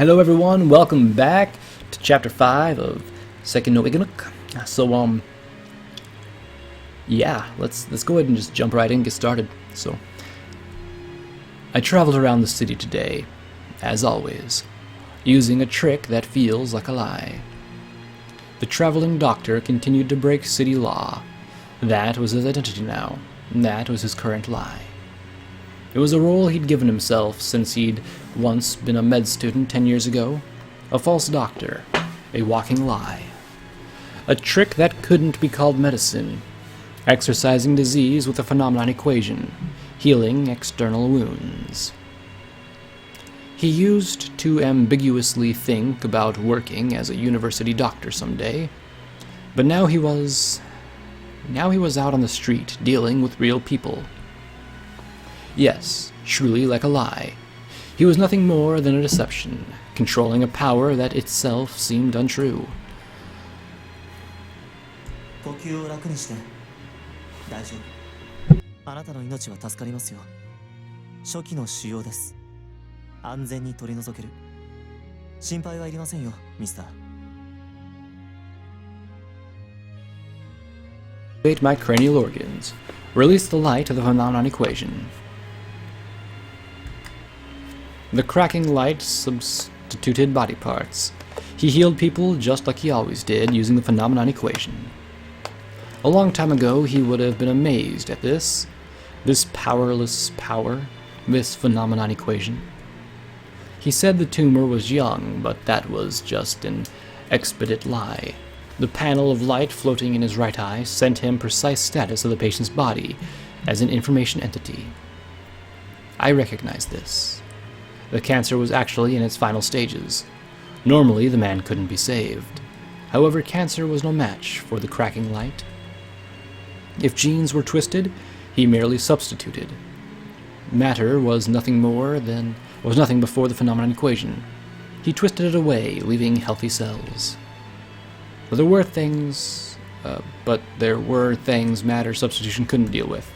Hello everyone, welcome back to chapter 5 of Sekien no Inganock. So yeah, let's go ahead and just jump right in and get started. So I traveled around the city today, as always, using a trick that feels like a lie. The traveling doctor continued to break city law. That was his identity now. That was his current lie. It was a role he'd given himself since he'd once been a med student 10 years ago. A false doctor. A walking lie. A trick that couldn't be called medicine. Exorcising disease with a phenomenon equation. Healing external wounds. He used to ambiguously think about working as a university doctor someday. But now he was out on the street dealing with real people. Yes, truly like a lie. He was nothing more than a deception, controlling a power that itself seemed untrue. 呼吸を楽にして。大丈夫。あなたの命は助かりますよ。初期の腫瘍です。安全に取り除ける。心配はいりませんよ、ミスター。Activate my cranial organs. Release the light of the phenomenon equation. The cracking light substituted body parts. He healed people just like he always did, using the phenomenon equation. A long time ago, he would have been amazed at this powerless power, this phenomenon equation. He said the tumor was young, but that was just an expedite lie. The panel of light floating in his right eye sent him precise status of the patient's body as an information entity. I recognized this. The cancer was actually in its final stages. Normally, the man couldn't be saved. However, cancer was no match for the cracking light. If genes were twisted, he merely substituted. Matter was nothing before the phenomenon equation. He twisted it away, leaving healthy cells. But there were things matter substitution couldn't deal with.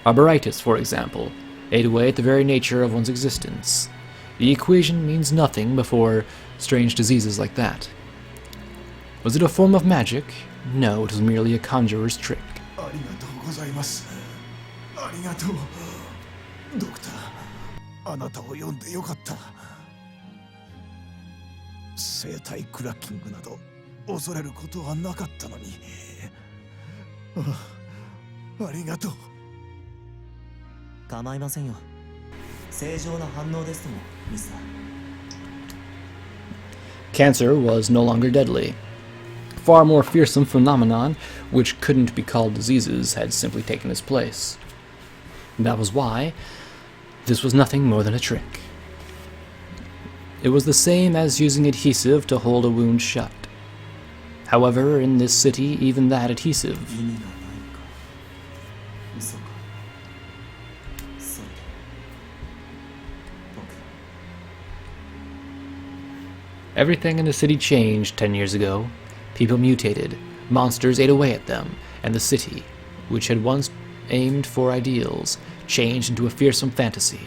Arboreitis, for example, ate away at the very nature of one's existence. The equation means nothing before strange diseases like that. Was it a form of magic? No, it was merely a conjurer's trick. ありがとうございます。ありがとう。ドクター、あなたを呼んでよかった。生体クラッキングなど恐れることはなかったのに。ありがとう。構いませんよ。正常な反応ですとも、ミスター。 Cancer was no longer deadly. Far more fearsome phenomenon, which couldn't be called diseases, had simply taken its place. That was why this was nothing more than a trick. It was the same as using adhesive to hold a wound shut. However, in this city, even that adhesive Everything in the city changed 10 years ago. People mutated, monsters ate away at them, and the city, which had once aimed for ideals, changed into a fearsome fantasy.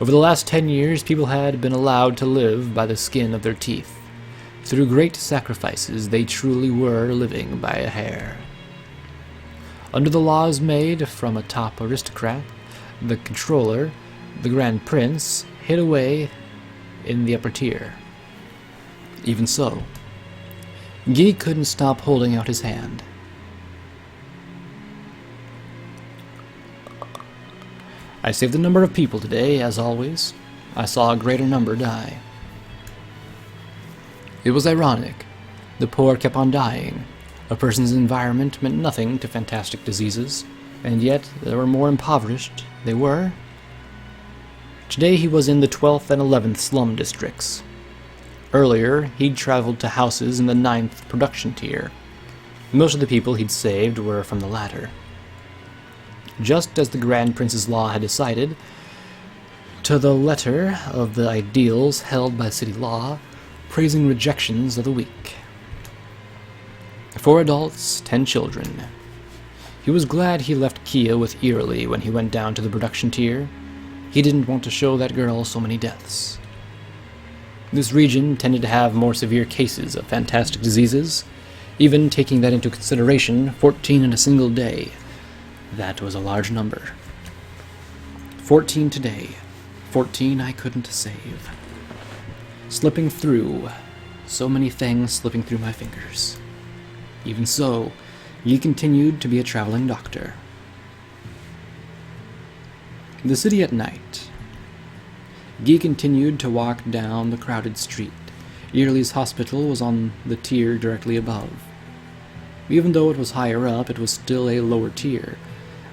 Over the last 10 years, people had been allowed to live by the skin of their teeth. Through great sacrifices, they truly were living by a hair. Under the laws made from a top aristocrat, the controller, the Grand Prince, hid away in the upper tier. Even so, Guy couldn't stop holding out his hand. I saved a number of people today, as always. I saw a greater number die. It was ironic. The poor kept on dying. A person's environment meant nothing to fantastic diseases, and yet they were more impoverished. They were. Today he was in the 12th and 11th slum districts. Earlier, he'd traveled to houses in the 9th production tier. Most of the people he'd saved were from the latter. Just as the Grand Prince's law had decided, to the letter of the ideals held by city law, praising rejections of the weak. 4 adults, 10 children. He was glad he left Kia with Eerily when he went down to the production tier. He didn't want to show that girl so many deaths. This region tended to have more severe cases of fantastic diseases, even taking that into consideration, 14 in a single day. That was a large number. 14 today. 14 I couldn't save. Slipping through. So many things slipping through my fingers. Even so, Yi continued to be a traveling doctor. The city at night. Yi continued to walk down the crowded street. Yearly's hospital was on the tier directly above. Even though it was higher up, it was still a lower tier.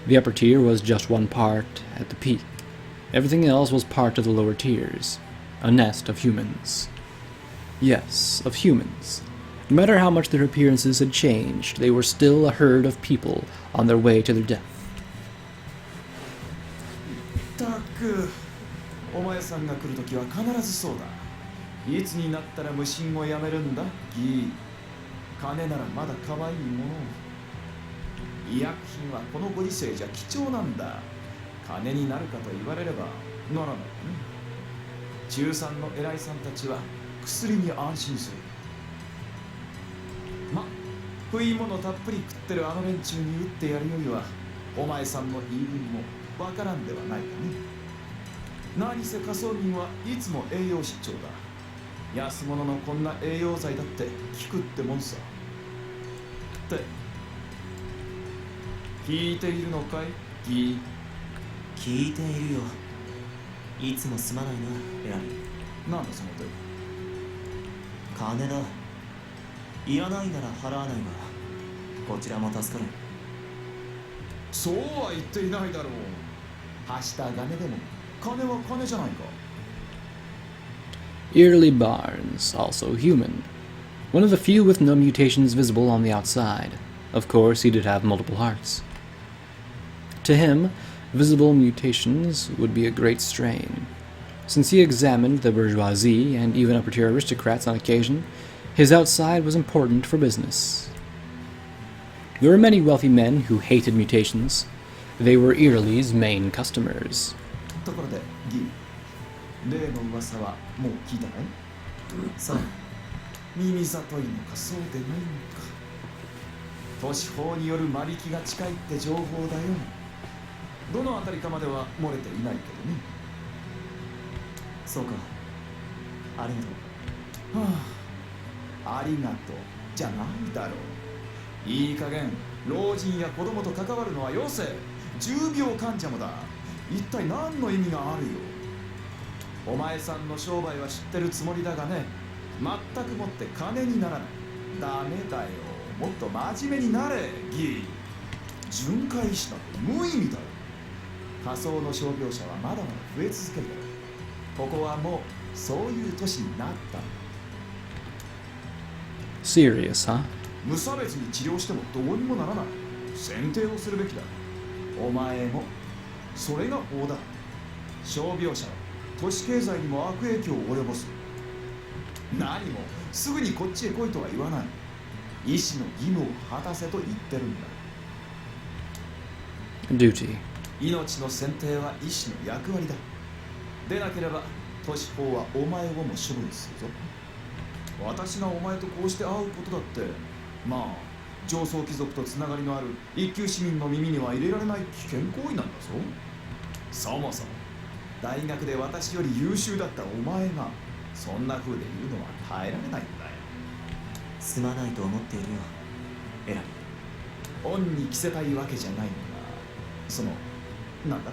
The upper tier was just one part at the peak. Everything else was part of the lower tiers. A nest of humans. Yes, of humans. No matter how much their appearances had changed, they were still a herd of people on their way to their death. ったくお前さんが来るときは必ずそうだ。いつになったら無心をやめるんだギー。金ならまだ可愛いもの。医薬品はこのご時世じゃ貴重なんだ。金になるかと言われればならないね。中産の偉いさんたちは薬に安心する。ま、食い物たっぷり食ってるあの連中に打ってやるよりはお前さんの言い分もわからんではないかね。何せ仮想民はいつも栄養失調だ。安物のこんな栄養剤だって効くってもんさ。って聞いているのかいギー。聞いているよ。いつもすまないな、エラリ。なんだその手。金だ。いらないなら払わないが、こちらも助かる。そうは言っていないだろう。はした金でも金は金じゃないか。Eerily Barnes, also human. One of the few with no mutations visible on the outside. Of course, he did have multiple hearts. To him, visible mutations would be a great strain. Since he examined the bourgeoisie and even upper-tier aristocrats on occasion, his outside was important for business. There were many wealthy men who hated mutations. They were Eerily's main customers. ところでギー、例の噂はもう聞いたかい？さあ、耳ざといのかそうでないのか。都市法による間引きが近いって情報だよ。どのあたりかまでは漏れていないけどね。そうか。ありがとう。はあ、ありがとうじゃないだろう。いい加減老人や子供と関わるのはよせ。重病患者もだ。一体何の意味があるよ。お前さんの商売は知ってるつもりだがね、全くもって金にならない。ダメだよ。もっと真面目になれギー。巡回師なんて無意味だよ。仮想の傷病者はまだまだ増え続けるだろう。ここはもうそういう年になったんだ。 Serious, huh? 無差別に治療してもどうにもならない。選定をするべきだ。お前もそれが法だ。傷病者は都市経済にも悪影響を及ぼす。何もすぐにこっちへ来いとは言わない。医師の義務を果たせと言ってるんだ。 Duty. 命の選定は医師の役割だ。でなければ都市法はお前をも処分するぞ。私がお前とこうして会うことだってまあ上層貴族とつながりのある一級市民の耳には入れられない危険行為なんだぞ。そもそも大学で私より優秀だったお前がそんな風で言うのは耐えられないんだよ。すまないと思っているよ、エラリ。恩に着せたいわけじゃないんだ。そのなんだ、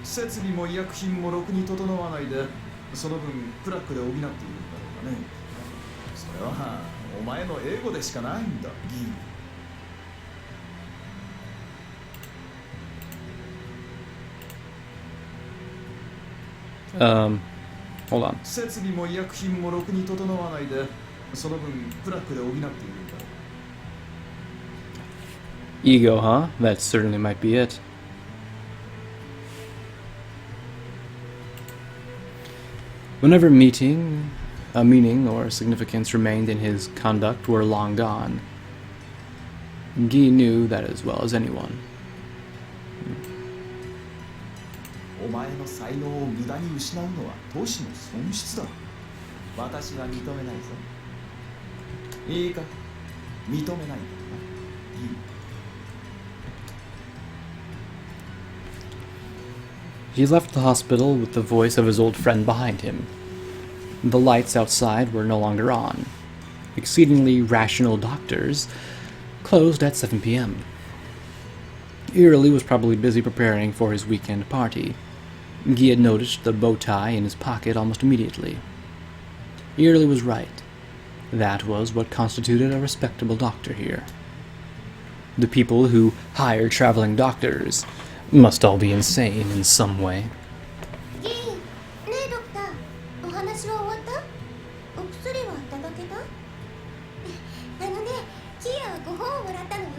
設備も医薬品もろくに整わないでその分クラックで補っているんだろうがね。それはお前の英語でしかないんだギHold on. ー。設備も医薬品もろくに整わないでその分クラックで補っているんだろう。 Ego, huh? That certainly might be it. Whenever a meaning or significance remained in his conduct were long gone. Guy knew that as well as anyone. お前の才能を無駄に失うのは都市の損失だ。私は認めないぞ。いいか、認めないからな。いい。 He left the hospital with the voice of his old friend behind him. The lights outside were no longer on. Exceedingly rational doctors closed at 7 p.m. Eerily was probably busy preparing for his weekend party. Guy had noticed the bow tie in his pocket almost immediately. Eerily was right. That was what constituted a respectable doctor here. The people who hire traveling doctors must all be insane in some way. ギー、ねえドクター、お話は終わった？お薬はいただけた？キアはご本をもらったのよ。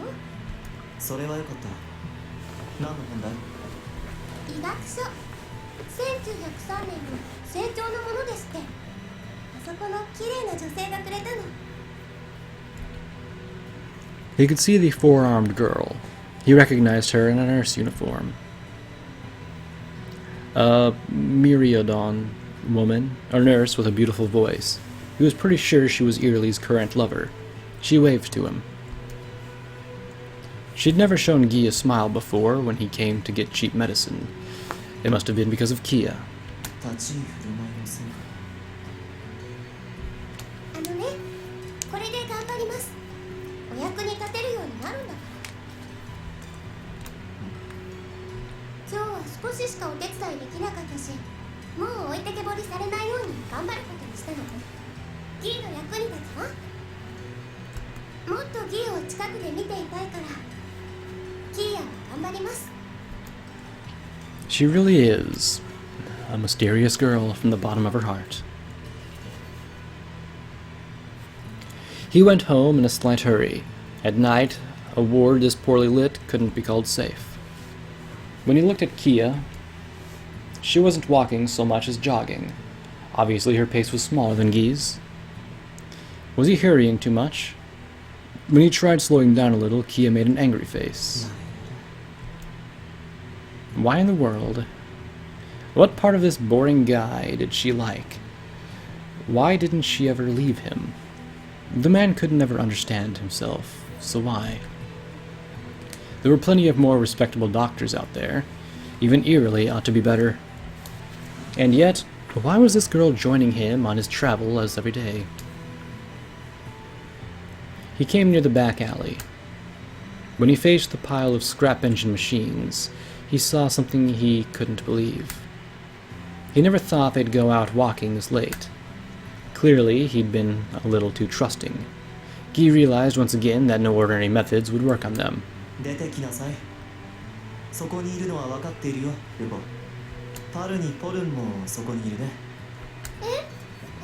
それはよかった。何の本だい？医学書。1903年の成長のものですって。あそこの綺麗な女性がくれたの。He could see the four-armed girl. He recognized her in a nurse uniform. A Myriadon woman, a nurse with a beautiful voice. He was pretty sure she was Eerly's current lover. She waved to him. She'd never shown Guy a smile before when he came to get cheap medicine. It must have been because of Kia. 立ち居振る舞いのせいか。これで頑張ります。お役に立てるようになるんだから。今日は少ししかお手伝いできなかったし、もう置いてけぼりされないように頑張ることにしたの。ギーの役に立つわ。もっとギーを近くで見ていたいから、キーヤは頑張ります。She really is a mysterious girl from the bottom of her heart. He went home in a slight hurry. At night, a ward this poorly lit couldn't be called safe. When he looked at Kia, she wasn't walking so much as jogging. Obviously, her pace was smaller than Guy's. Was he hurrying too much? When he tried slowing down a little, Kia made an angry face. Why in the world? What part of this boring guy did she like? Why didn't she ever leave him? The man could never understand himself, so why? There were plenty of more respectable doctors out there. Even Eerily ought to be better. And yet, why was this girl joining him on his travel as every day? He came near the back alley. When he faced the pile of scrap engine machines, he saw something he couldn't believe. He never thought they'd go out walking this late. Clearly, he'd been a little too trusting. Guy realized once again that no ordinary methods would work on them. 出てきなさい。そこにいるのは分かっているよ、ルポ。パルにポルンもそこにいるね。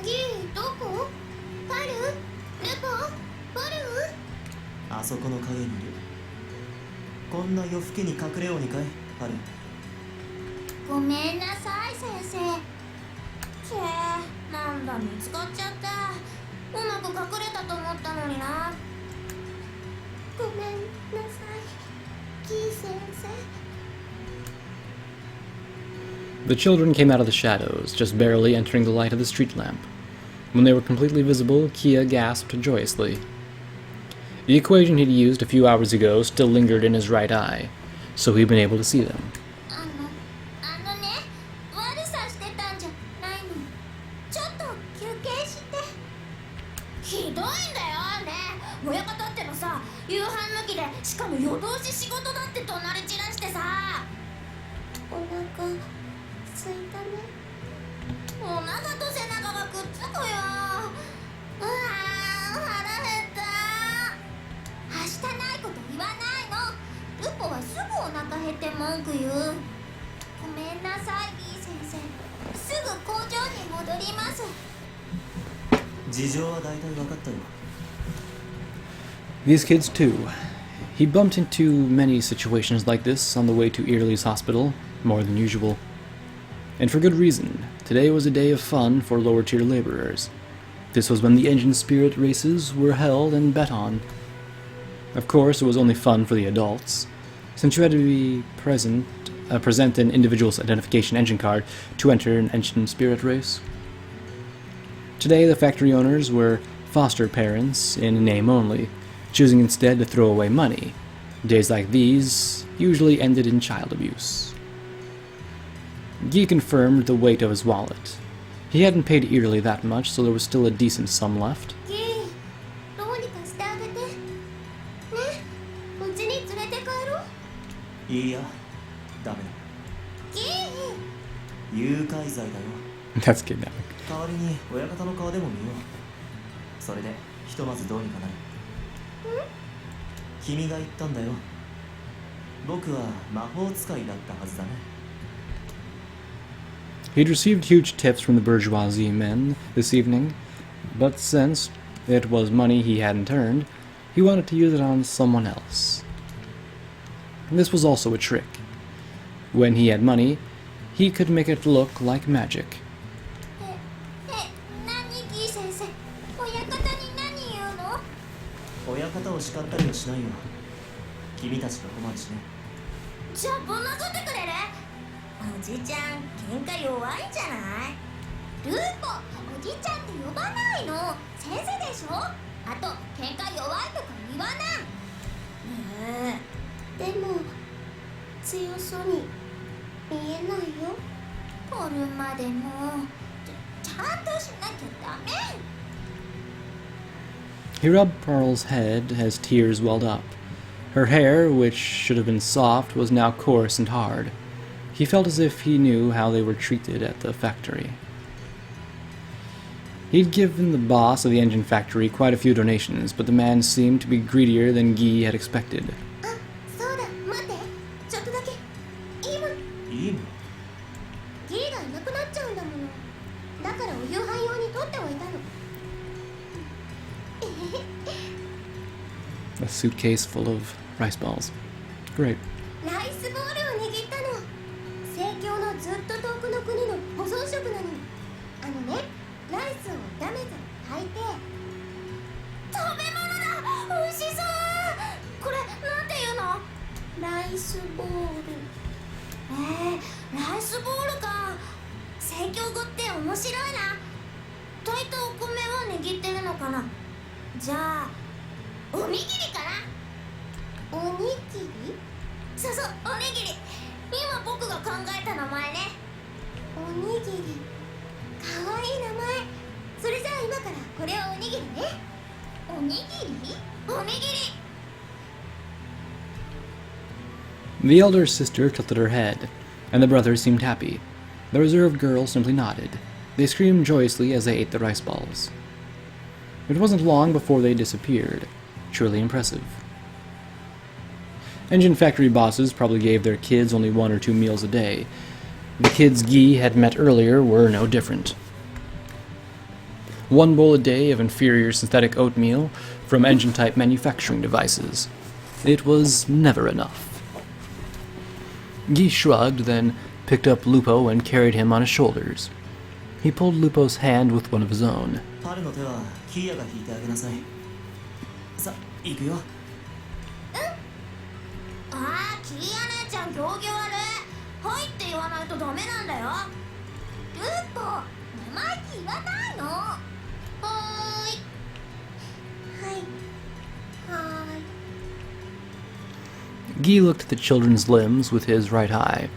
ギー、どこ？パル？ルポ？ポル？あそこの影にいる。こんな夜更けに隠れようにかい、パル。ごめんなさい、先生。なんだ、見つかっちゃった。うまく隠れたと思ったのにな。ごめんなさい、ギー先生。The children came out of the shadows, just barely entering the light of the street lamp. When they were completely visible, Kia gasped joyously. The equation he'd used a few hours ago still lingered in his right eye, so he'd been able to see them. 悪さしてたんじゃないの。ちょっと休憩して。ひどいんだよね。親方ってのさ、夕飯抜きで、しかも夜通し仕事だって怒鳴り散らしてさ。お腹すいたね。お腹と背中がくっつくよ。うわー、腹減った。はしたないこと言わないの。ルポはすぐお腹減って文句言う。ごめんなさい、ギー先生。すぐ工場に戻ります。事情は大体分かったよ。These kids, too. He bumped into many situations like this on the way to Eerly's hospital, more than usual. And for good reason. Today was a day of fun for lower-tier laborers. This was when the engine spirit races were held and bet on. Of course, it was only fun for the adults, since you had to be present an individual's identification engine card to enter an engine spirit race. Today, the factory owners were foster parents in name only, choosing instead to throw away money. Days like these usually ended in child abuse. Guy confirmed the weight of his wallet. He hadn't paid yearly that much, so there was still a decent sum left. ギーどうにかしてあげてね。うちに連れて帰ろう。いいや、ダメだ。ギ誘拐罪だよ。 That's kidnapping. 代わりに親方の顔でも見よう。それでひとまずどうにかなる。君が言ったんだよ。僕は魔法使いだったはずだね。 He'd received huge tips from the bourgeoisie men this evening, but since it was money he hadn't earned, he wanted to use it on someone else. This was also a trick. When he had money, he could make it look like magic. 何ギー先生、親方に何言うの？親方を叱ったりはしないよ。君たちが困るしね。じゃあぶん殴ってくれる？おじちゃん喧嘩弱いんじゃない？ルーポ、おじちゃんって呼ばないの。先生でしょ？あと喧嘩弱いとか言わない。でも強そうに見えないよ。取るまでもちゃんとしなきゃダメ。 He rubbed Pearl's head as tears welled up. Her hair, which should have been soft, was now coarse and hard. He felt as if he knew how they were treated at the factory. He'd given the boss of the engine factory quite a few donations, but the man seemed to be greedier than Guy had expected. あ、そうだ、待って、ちょっとだけ。いいもん、いいの？ギーがいなくなっちゃうんだもの。だからお夕飯用に取っておいたの。 A suitcase full of rice balls. Great. ライスボールを握ったの。盛況のずっと遠くの国の保存食なの。あのね、ライスを炒めて炊いて。食べ物だ、美味しそう。これなんていうの？ライスボール。ライスボールか。盛況語って面白いな。炊いたお米を握ってるのかな。じゃあおにぎりかな。おにぎり？そうそう、おにぎり。今僕が考えた名前ね。おにぎり。かわいい名前。それじゃあ今からこれをおにぎりね。おにぎり？おにぎり。 The elder sister tilted her head, and the brothers seemed happy. The reserved girl simply nodded. They screamed joyously as they ate the rice balls. It wasn't long before they disappeared. Truly impressive. Engine factory bosses probably gave their kids only 1 or 2 meals a day. The kids Guy had met earlier were no different. 1 bowl a day of inferior synthetic oatmeal from engine-type manufacturing devices. It was never enough. Guy shrugged, then picked up Lupo and carried him on his shoulders. He pulled Lupo's hand with one of his own. パルの手はキーヤが引いてあげなさい。さ、行くよ。ああ、キーヤ姉ちゃん行儀悪い。はいって言わないとダメなんだよ。ルーポ、名前って言わないの。はーい。はい。はーい。 Guy looked at the children's limbs with his right eye.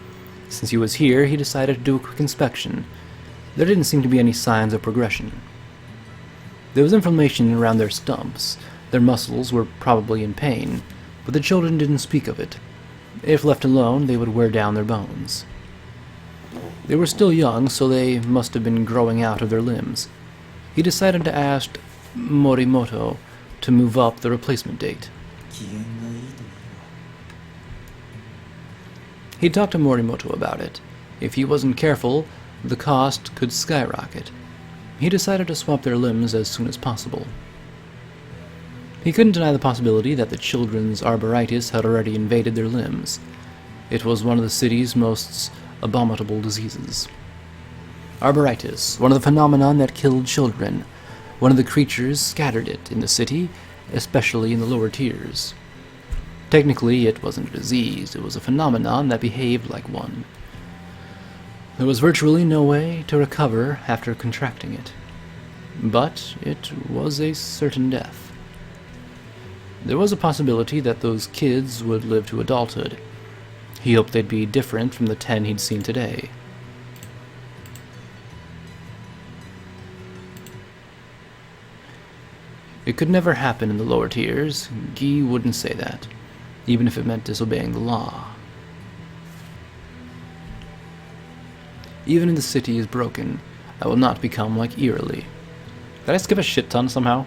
Since he was here, he decided to do a quick inspection. There didn't seem to be any signs of progression. There was inflammation around their stumps. Their muscles were probably in pain, but the children didn't speak of it. If left alone, they would wear down their bones. They were still young, so they must have been growing out of their limbs. He decided to ask Morimoto to move up the replacement date. 機嫌がいいというの。 He talked to Morimoto about it. If he wasn't careful, the cost could skyrocket. He decided to swap their limbs as soon as possible. He couldn't deny the possibility that the children's arboritis had already invaded their limbs. It was one of the city's most abominable diseases. Arboritis, one of the phenomenon that killed children. One of the creatures scattered it in the city, especially in the lower tiers. Technically, it wasn't a disease, it was a phenomenon that behaved like one. There was virtually no way to recover after contracting it. but it was a certain death. There was a possibility that those kids would live to adulthood. He hoped they'd be different from the 10 he'd seen today. It could never happen in the lower tiers. Guy wouldn't say that, even if it meant disobeying the law. Even if the city is broken, I will not become like Eerily. Did I skip a shit ton somehow?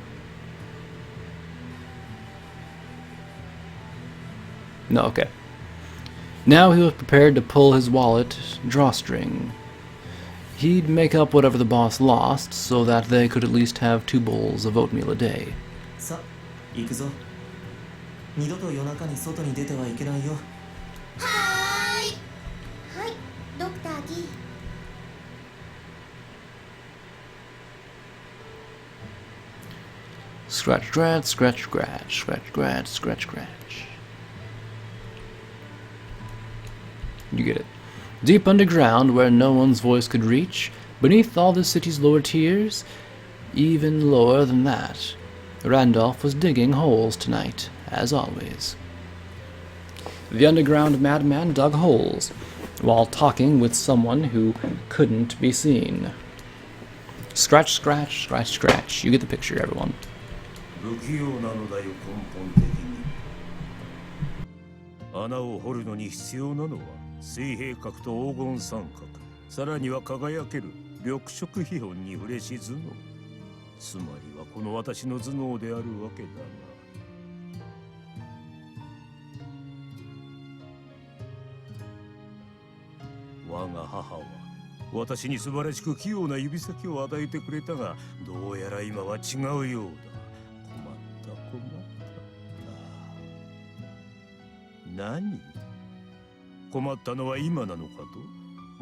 No, okay. Now he was prepared to pull his wallet drawstring. He'd make up whatever the boss lost so that they could at least have 2 bowls of oatmeal a day. さ、行くぞ。二度と夜中に外に出てはいけないよ。はーい。はい、ドクター D。Scratch, scratch, scratch, scratch, scratch, scratch, scratch, scratch. You get it. Deep underground, where no one's voice could reach, beneath all the city's lower tiers, even lower than that, Randolph was digging holes tonight, as always. The underground madman dug holes, while talking with someone who couldn't be seen. Scratch, scratch, scratch, scratch. You get the picture, everyone. 不器用なのだよ、根本的に。穴を掘るのに必要なのは水平角と黄金三角、さらには輝ける緑色批本に触れし頭脳。つまりはこの私の頭脳であるわけだが。我が母は私に素晴らしく器用な指先を与えてくれたが、どうやら今は違うようだ。困った。何？困ったのは今なのかと？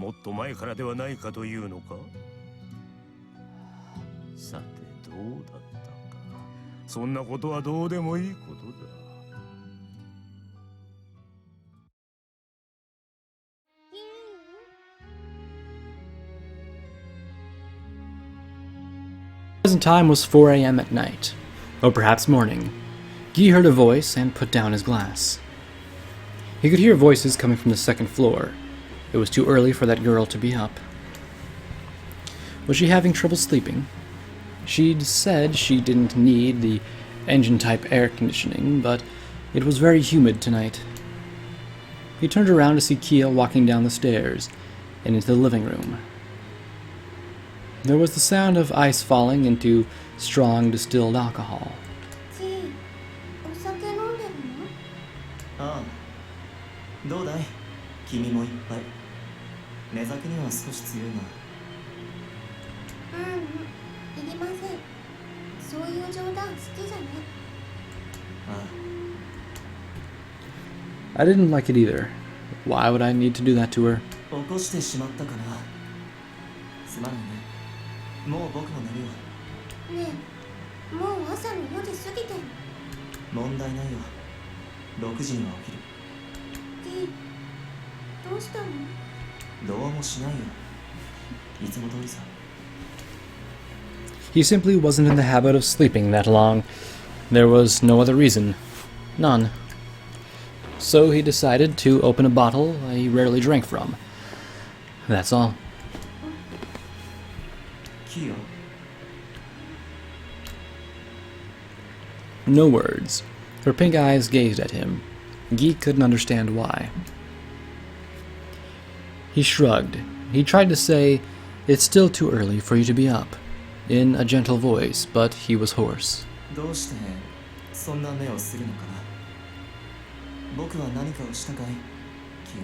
もっと前からではないかというのか？さてどうだったか。そんなことはどうでもいいことだ。Present time was 4 a.m. at night, or perhaps morning. Guy heard a voice and put down his glass. He could hear voices coming from the second floor. It was too early for that girl to be up. Was she having trouble sleeping? She'd said she didn't need the engine-type air conditioning, but it was very humid tonight. He turned around to see Kia walking down the stairs and into the living room. There was the sound of ice falling into strong distilled alcohol. ちい、お酒飲んでるの？ああ。どうだい？君も一杯。寝酒には少し強いが。いりません。そういう冗談好きじゃない。ああ。 I didn't like it either. Why would I need to do that to her? 起こしてしまったかな。すまないね。もう僕も寝るよ。ねえ、もう朝の4時過ぎてる。問題ないよ。6時には起きる。 D、どうしたの？どうもしないよ。いつも通りさ。 He simply wasn't in the habit of sleeping that long. There was no other reason. None. So he decided to open a bottle he rarely drank from. That's all. キヨ。 No words. Her pink eyes gazed at him. Guy couldn't understand why. He shrugged. He tried to say, "It's still too early for you to be up," in a gentle voice, but he was hoarse. どうしてそんな目をするのかな。僕は何かをしたかい、キヨ。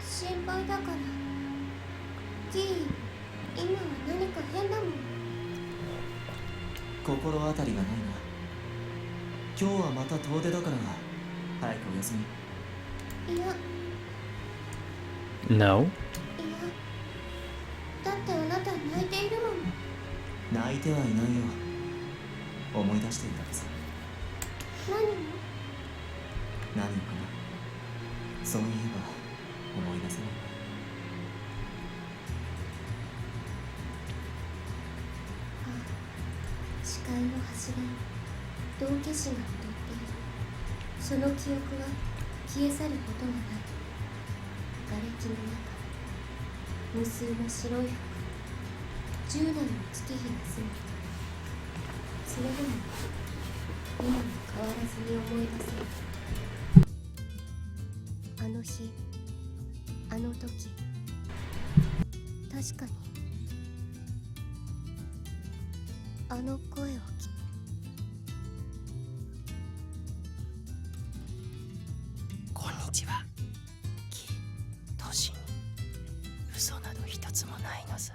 心配だから。D、今は何か変だもん。心当たりがないな。今日はまた遠出だから早くお休み。いや、 No? いや。だってあなた泣いているもん。泣いてはいないよ。思い出していたらさ。何を？何かな。そういえば思い出せない。視界の端に道化師が踊っている。その記憶は消え去ることがない。瓦礫の中、無数の白い服、10年の月日が過ぎた。それでも今も変わらずに思い出せる。あの日、あの時、確かにあの声を聞き、こんにちは。木、都市に嘘など一つもないのさ。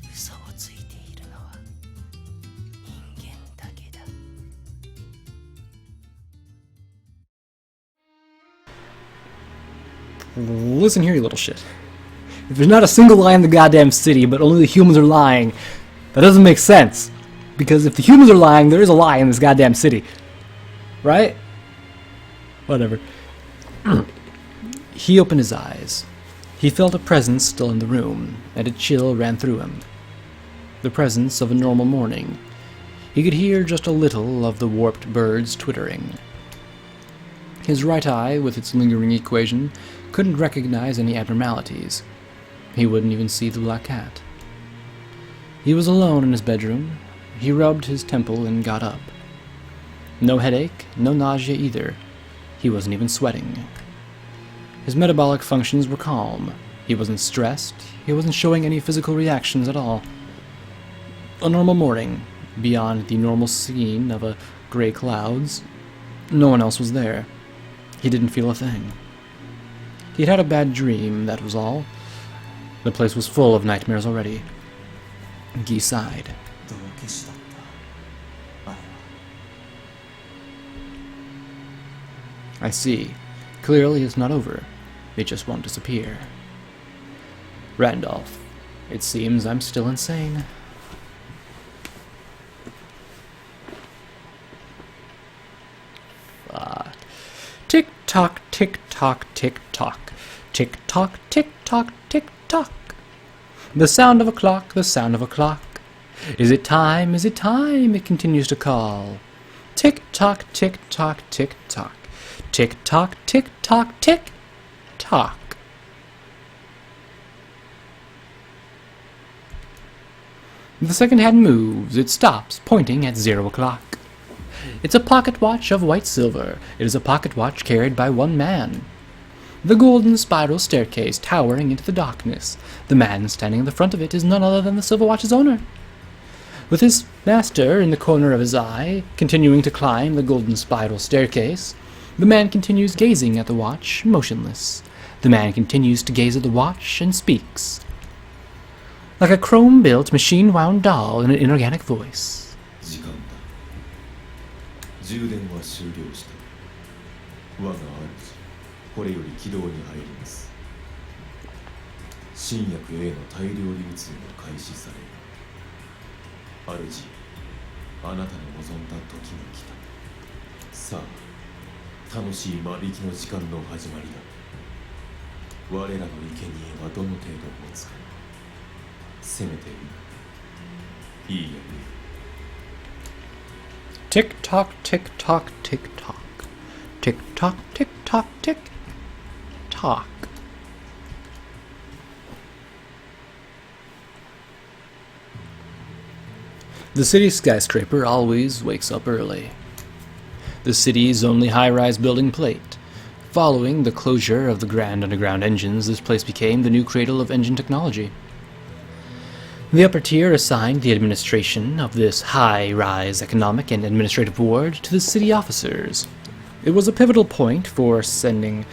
嘘をついているのは人間だけだ。Listen here, you little shit. If there's not a single lie in the goddamn city, but only the humans are lying, that doesn't make sense. Because if the humans are lying, there is a lie in this goddamn city. Right? Whatever. He opened his eyes. He felt a presence still in the room, and a chill ran through him. The presence of a normal morning. He could hear just a little of the warped birds twittering. His right eye, with its lingering equation, couldn't recognize any abnormalities. He wouldn't even see the black cat. He was alone in his bedroom. He rubbed his temple and got up. No headache, no nausea either. He wasn't even sweating. His metabolic functions were calm. He wasn't stressed. He wasn't showing any physical reactions at all. A normal morning, beyond the normal scene of a gray clouds. No one else was there. He didn't feel a thing. He'd had a bad dream, that was all. The place was full of nightmares already. Guy sighed. 道化師だった。あれは。 I see. Clearly it's not over. It just won't disappear. Randolph. It seems I'm still insane. Fuck. Tick-tock, tick-tock, tick-tock. Tick-tock, tick-tock, tick-tock. The sound of a clock, the sound of a clock. Is it time, is it time? It continues to call. Tick-tock, tick-tock, tick-tock. Tick-tock, tick-tock, tick-tock. The second hand moves. It stops, pointing at 0 o'clock. It's a pocket watch of white silver. It is a pocket watch carried by one man. The golden spiral staircase towering into the darkness. The man standing in the front of it is none other than the silver watch's owner. With his master in the corner of his eye, continuing to climb the golden spiral staircase, the man continues gazing at the watch, motionless. The man continues to gaze at the watch and speaks. Like a chrome-built, machine-wound doll in an inorganic voice. 時間だ。充電は終了した。我が主、これより起動に入ります。新薬 A の大量流通が開始される。主、あなたの望んだ時が来た。さあ、楽しい間引きの時間の始まりだ。我らの生贄はどの程度持つか。せめていいやね。Tick tock, tick tock, tick tock. Tick tock, tick tock, tick tock. The city skyscraper always wakes up early. The city's only high-rise building plate. Following the closure of the Grand Underground engines, this place became the new cradle of engine technology. The upper tier assigned the administration of this high-rise economic and administrative ward to the city officers. It was a pivotal point for sending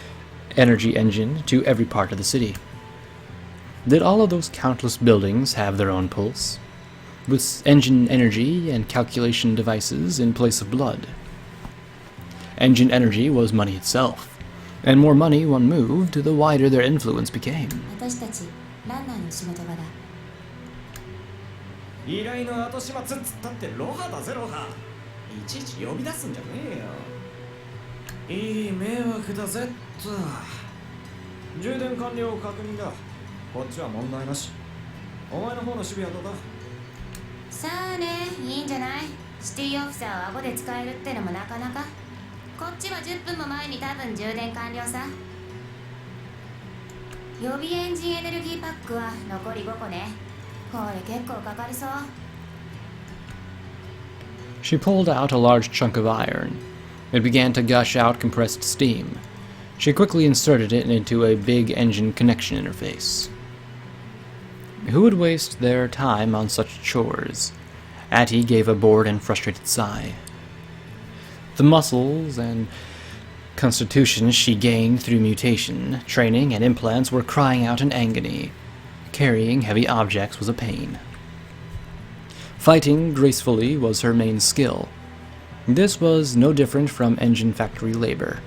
energy engine to every part of the city. Did all of those countless buildings have their own pulse? With engine energy and calculation devices in place of blood. Engine energy was money itself, and more money one moved, the wider their influence became. 私たちランナーの仕事場だ。依頼の後始末っつったってロハだぜロハ。いちいち呼び出すんじゃねえよ。いい迷惑だぜっと。充電完了確認だ。こっちは問題なし。お前の方の守備はどうだ。さあね、いいんじゃない。シティオフィサーを顎で使えるってのもなかなか。こっちは10分も前に多分充電完了さ。予備エンジンエネルギーパックは残り5個ね。これ結構かかりそう。 She pulled out a large chunk of iron. It began to gush out compressed steam. She quickly inserted it into a big engine connection interface. Who would waste their time on such chores? Atty gave a bored and frustrated sigh. The muscles and constitution she gained through mutation, training, and implants were crying out in agony. Carrying heavy objects was a pain. Fighting gracefully was her main skill. This was no different from engine factory labor.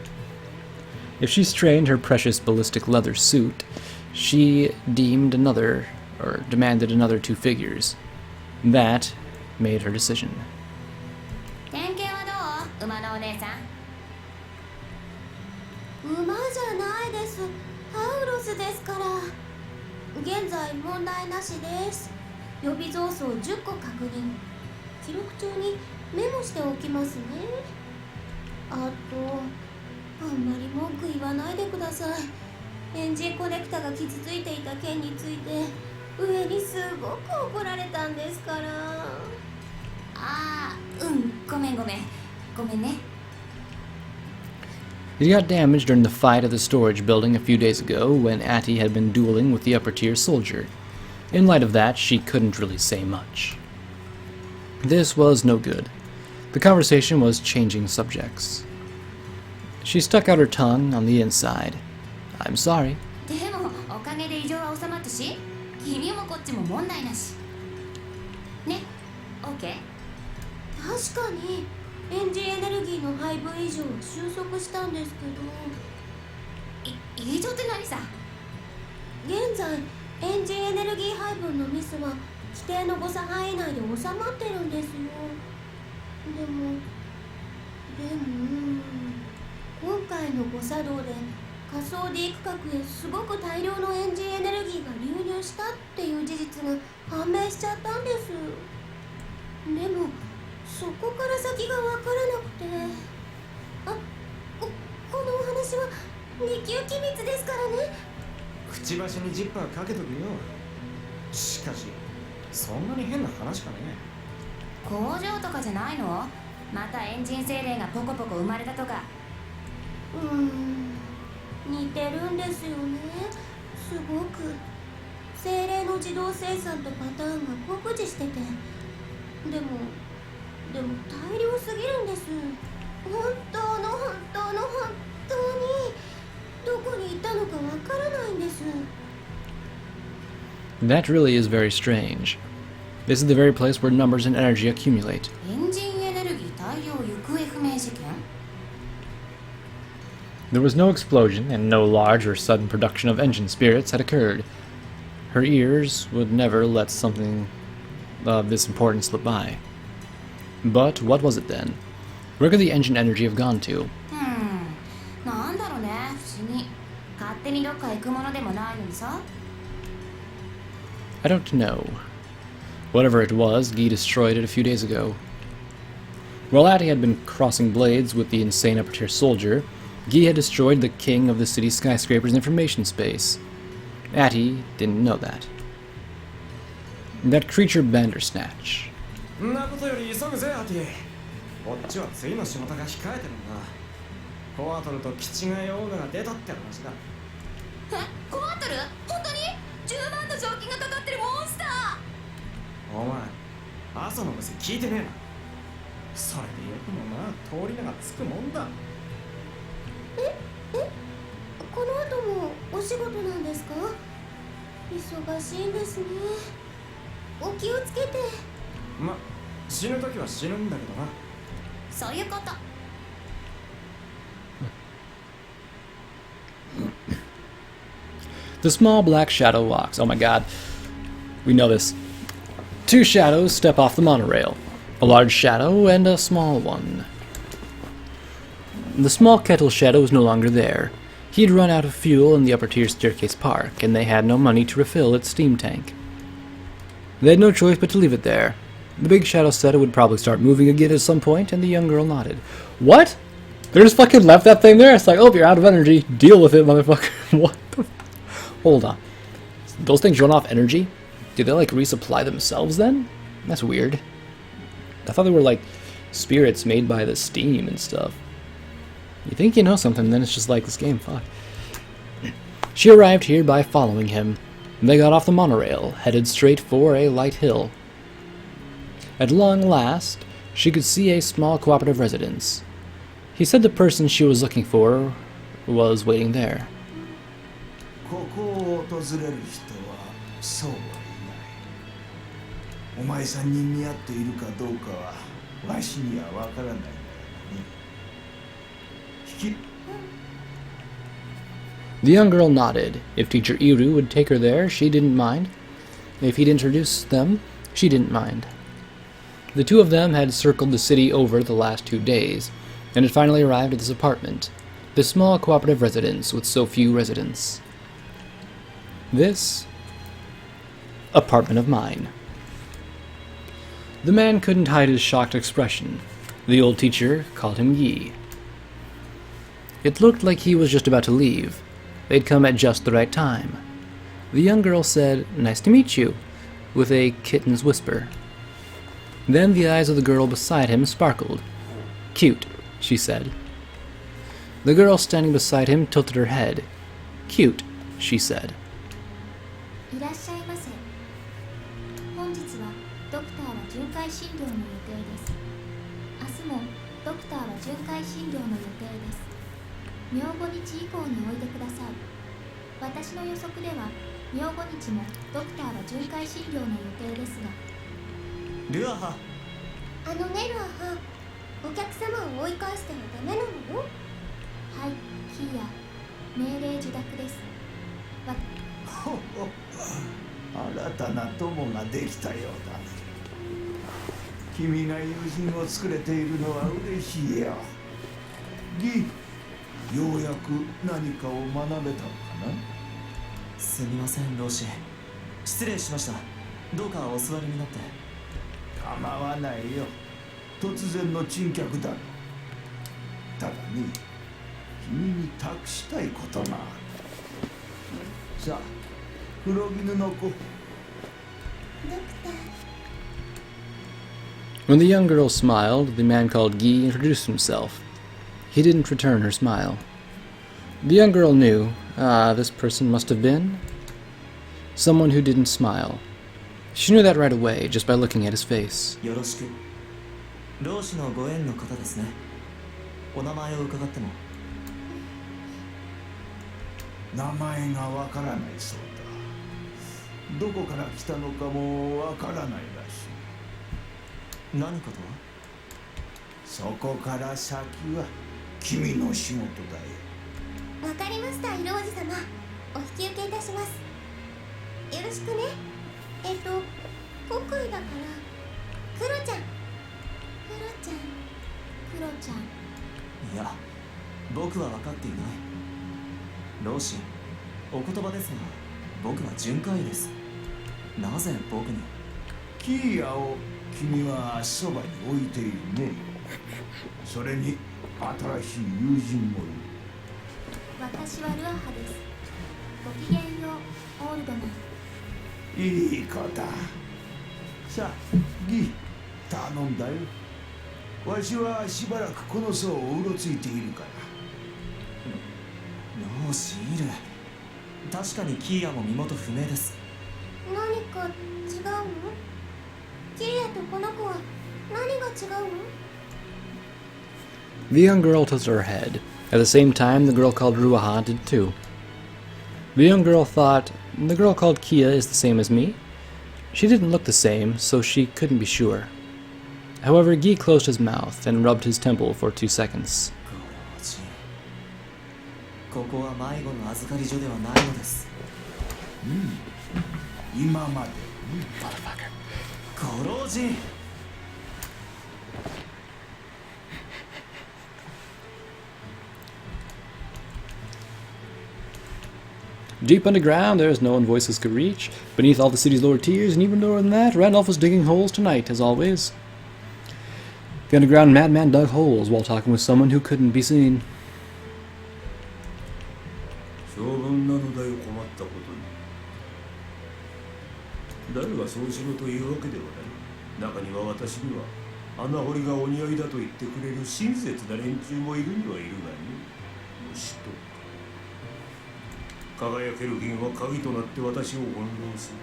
If she strained her precious ballistic leather suit, she demanded another 2 figures. That made her decision. 点検はどう？馬のお姉さん。馬じゃないです。タウロスですから。現在問題なしです。予備増装10個確認。記録帳にメモしておきますね。あと、あんまり文句言わないでください。エンジンコネクタが傷ついていた件について上にすごく怒られたんですから。ああ、ごめんね。It got damaged during the fight at the storage building a few days ago when Atty had been dueling with the upper-tier soldier. In light of that, she couldn't really say much. This was no good. The conversation was changing subjects. She stuck out her tongue on the inside. I'm sorry. でもおかげで異常は収まったし、君もこっちも問題なし。ね、OK？確かにエンジンエネルギーの配分異常は収束したんですけど。異常って何さ？現在エンジンエネルギー配分のミスは規定の誤差範囲内で収まってるんですよ。でも今回の誤作動で仮想 D 区画へすごく大量のエンジンエネルギーが流入したっていう事実が判明しちゃったんです。でもそこから先が分からなくて。このお話は2級機密ですからね。くちばしにジッパーかけとくよ。しかしそんなに変な話かね。工場とかじゃないの？またエンジン精霊がポコポコ生まれたとか。似てるんですよね。すごく精霊の自動生産とパターンが酷似してて。でも大量すぎるんです。本当にどこに行ったのかわからないんです。 That really is very strange. This is the very place where numbers and energy accumulate. エンジンエネルギー大量行方不明事件？ There was no explosion, and no large or sudden production of engine spirits had occurred. Her ears would never let something of this importance slip by. But what was it then? Where could the engine energy have gone to? なんだろうね、不思議。勝手にどっか行くものでもないのにさ。I don't know. Whatever it was, Guy destroyed it a few days ago. While Atty had been crossing blades with the insane upper-tier soldier, Guy had destroyed the king of the city's skyscraper's information space. Atty didn't know that. That creature Bandersnatch. んなことより急ぐぜアティ。こっちは次の仕事が控えてるんだ。コアトルとキチガヨーガが出たって話だ。コアトル？本当に？10万の賞金がかかってるモンスター。お前朝の店聞いてねえな。それでよくもな通り名がつくもんだ。この後もお仕事なんですか？忙しいんですね。お気をつけて。ま、死ぬ時は死ぬんだけどな。そういうこと。The small black shadow walks. Oh my god. We know this. 2 shadows step off the monorail. A large shadow and a small one. The small kettle shadow was no longer there. He had run out of fuel in the upper-tier staircase park, and they had no money to refill its steam tank. They had no choice but to leave it there. The big shadow said it would probably start moving again at some point, and the young girl nodded. What? They just fucking left that thing there? It's like, oh, you're out of energy. Deal with it, motherfucker. What the Hold on. Those things run off energy? Do they, like, resupply themselves then? That's weird. I thought they were, like, spirits made by the steam and stuff. You think you know something, then it's just like, this game, fuck. She arrived here by following him. They got off the monorail, headed straight for a light hill. At long last, she could see a small cooperative residence. He said the person she was looking for was waiting there. ここを訪れる人はそうはいない。お前さんに似合っているかどうかはわしにはわからないんだよね。引き The young girl nodded. If Teacher Iru would take her there, she didn't mind. If he'd introduce them, she didn't mind. The two of them had circled the city over the last 2 days, and had finally arrived at this apartment, this small cooperative residence with so few residents. This apartment of mine. The man couldn't hide his shocked expression. The old teacher called him Yi. It looked like he was just about to leave. They'd come at just the right time. The young girl said, "Nice to meet you," with a kitten's whisper. Then the eyes of the girl beside him sparkled. "Cute," she said. The girl standing beside him tilted her head. "Cute," she said. いらっしゃいませ。本日はドクターは巡回診療の予定です。明日もドクターは巡回診療の予定です。明後日以降においでください。私の予測では明後日もドクターは巡回診療の予定ですが。ルアハ。あのね、ルアハ、お客様を追い返してはダメなの？はい、キーヤ、命令受諾です。ほほ新たな友ができたようだね。君が友人を作れているのは嬉しいよ。ギ、ようやく何かを学べたのかな？すみません、老師。失礼しました。どうかお座りになって。構わないよ。突然の珍客だろ。ただね、君に託したいことがある。さあ、黒絹の子。ドクター。 When the young girl smiled, the man called Guy introduced himself. He didn't return her smile. The young girl knew, this person must have been someone who didn't smile. She knew that right away, just by looking at his face. よろしく。老師のご縁の方ですね。お名前を伺っても。名前がわからないそうだ。どこから来たのかもわからないらしい。何かとは？そこから先は君の仕事だよ。わかりました、色おじ様。お引き受けいたします。よろしくね。国威だから、クロちゃん。クロちゃん。クロちゃん。いや、僕は分かっていない。老師、お言葉ですが、僕は巡回です。なぜ僕に？キーヤを君はそばに置いているね。それに新しい友人もいる。私はルアハです。ごきげんよう、オールドマン。いい子だ。さあ、ギ、頼んだよ。わしはしばらくこの層をうろついているから。老師いる。確かにキーヤも身元不明です。何か違うの？キーヤとこの子は何が違うの？ The young girl tilted her head. At the same time, the girl called Ruaha did too. The young girl thought, the girl called Kia is the same as me? She didn't look the same, so she couldn't be sure. However, Guy closed his mouth and rubbed his temple for 2 seconds. ここは迷子の預かり所ではないのです。今まで。ご老人。Deep underground, there is no one voices could reach. Beneath all the city's lower tiers, and even lower than that, Randolph was digging holes tonight, as always. The underground madman dug holes while talking with someone who couldn't be seen. 性分なのだよ、困ったことに。誰がそうしろというわけではない。中には私には穴掘りがお似合いだと言ってくれる親切な連中もいるにはいるがね。虫とか輝ける銀は鍵となって私を翻弄する。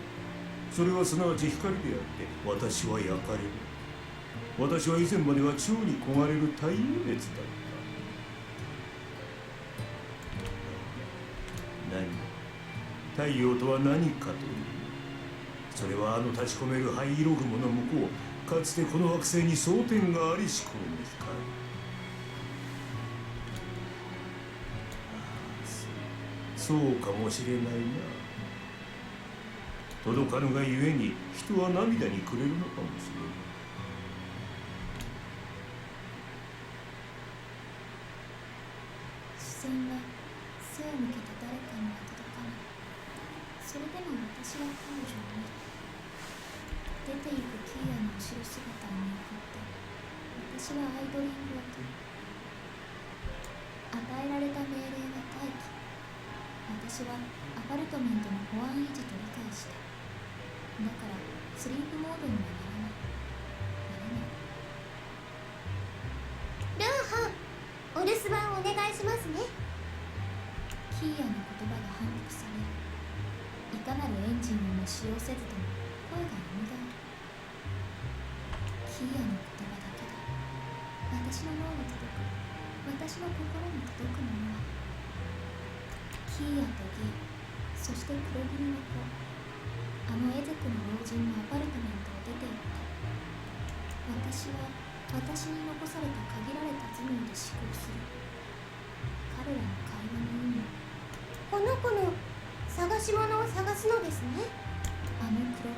それはすなわち光であって私は焼かれる。私は以前までは蝶に焦がれる太陽熱だった。何？太陽とは何かという。それは立ち込める灰色雲の向こう、かつてこの惑星に蒼天がありし頃の光。そうかもしれないな。届かぬがゆえに人は涙にくれるのかもしれない。視線は背を向けた誰かには届かない。それでも私は彼女を見る。出ていくキーヤの後ろ姿を見送って私はアイドリングを取る。与えられた命令は待機。私はアパルトメントの保安維持と理解した。だからスリープモードにはならない。ルーハン、お留守番お願いしますね。キーヤの言葉が反復される。いかなるエンジンをも使用せずとも声が蘇る。キーヤの言葉だけだ。私の脳に届く、私の心に届くものはキーヤとゲイ、そして黒霧の子、エゼクの老人のアパルトメントを出て行った。私は私に残された限られた頭脳で思考する。彼らの会話の意味、この子の探し物を探すのですね。黒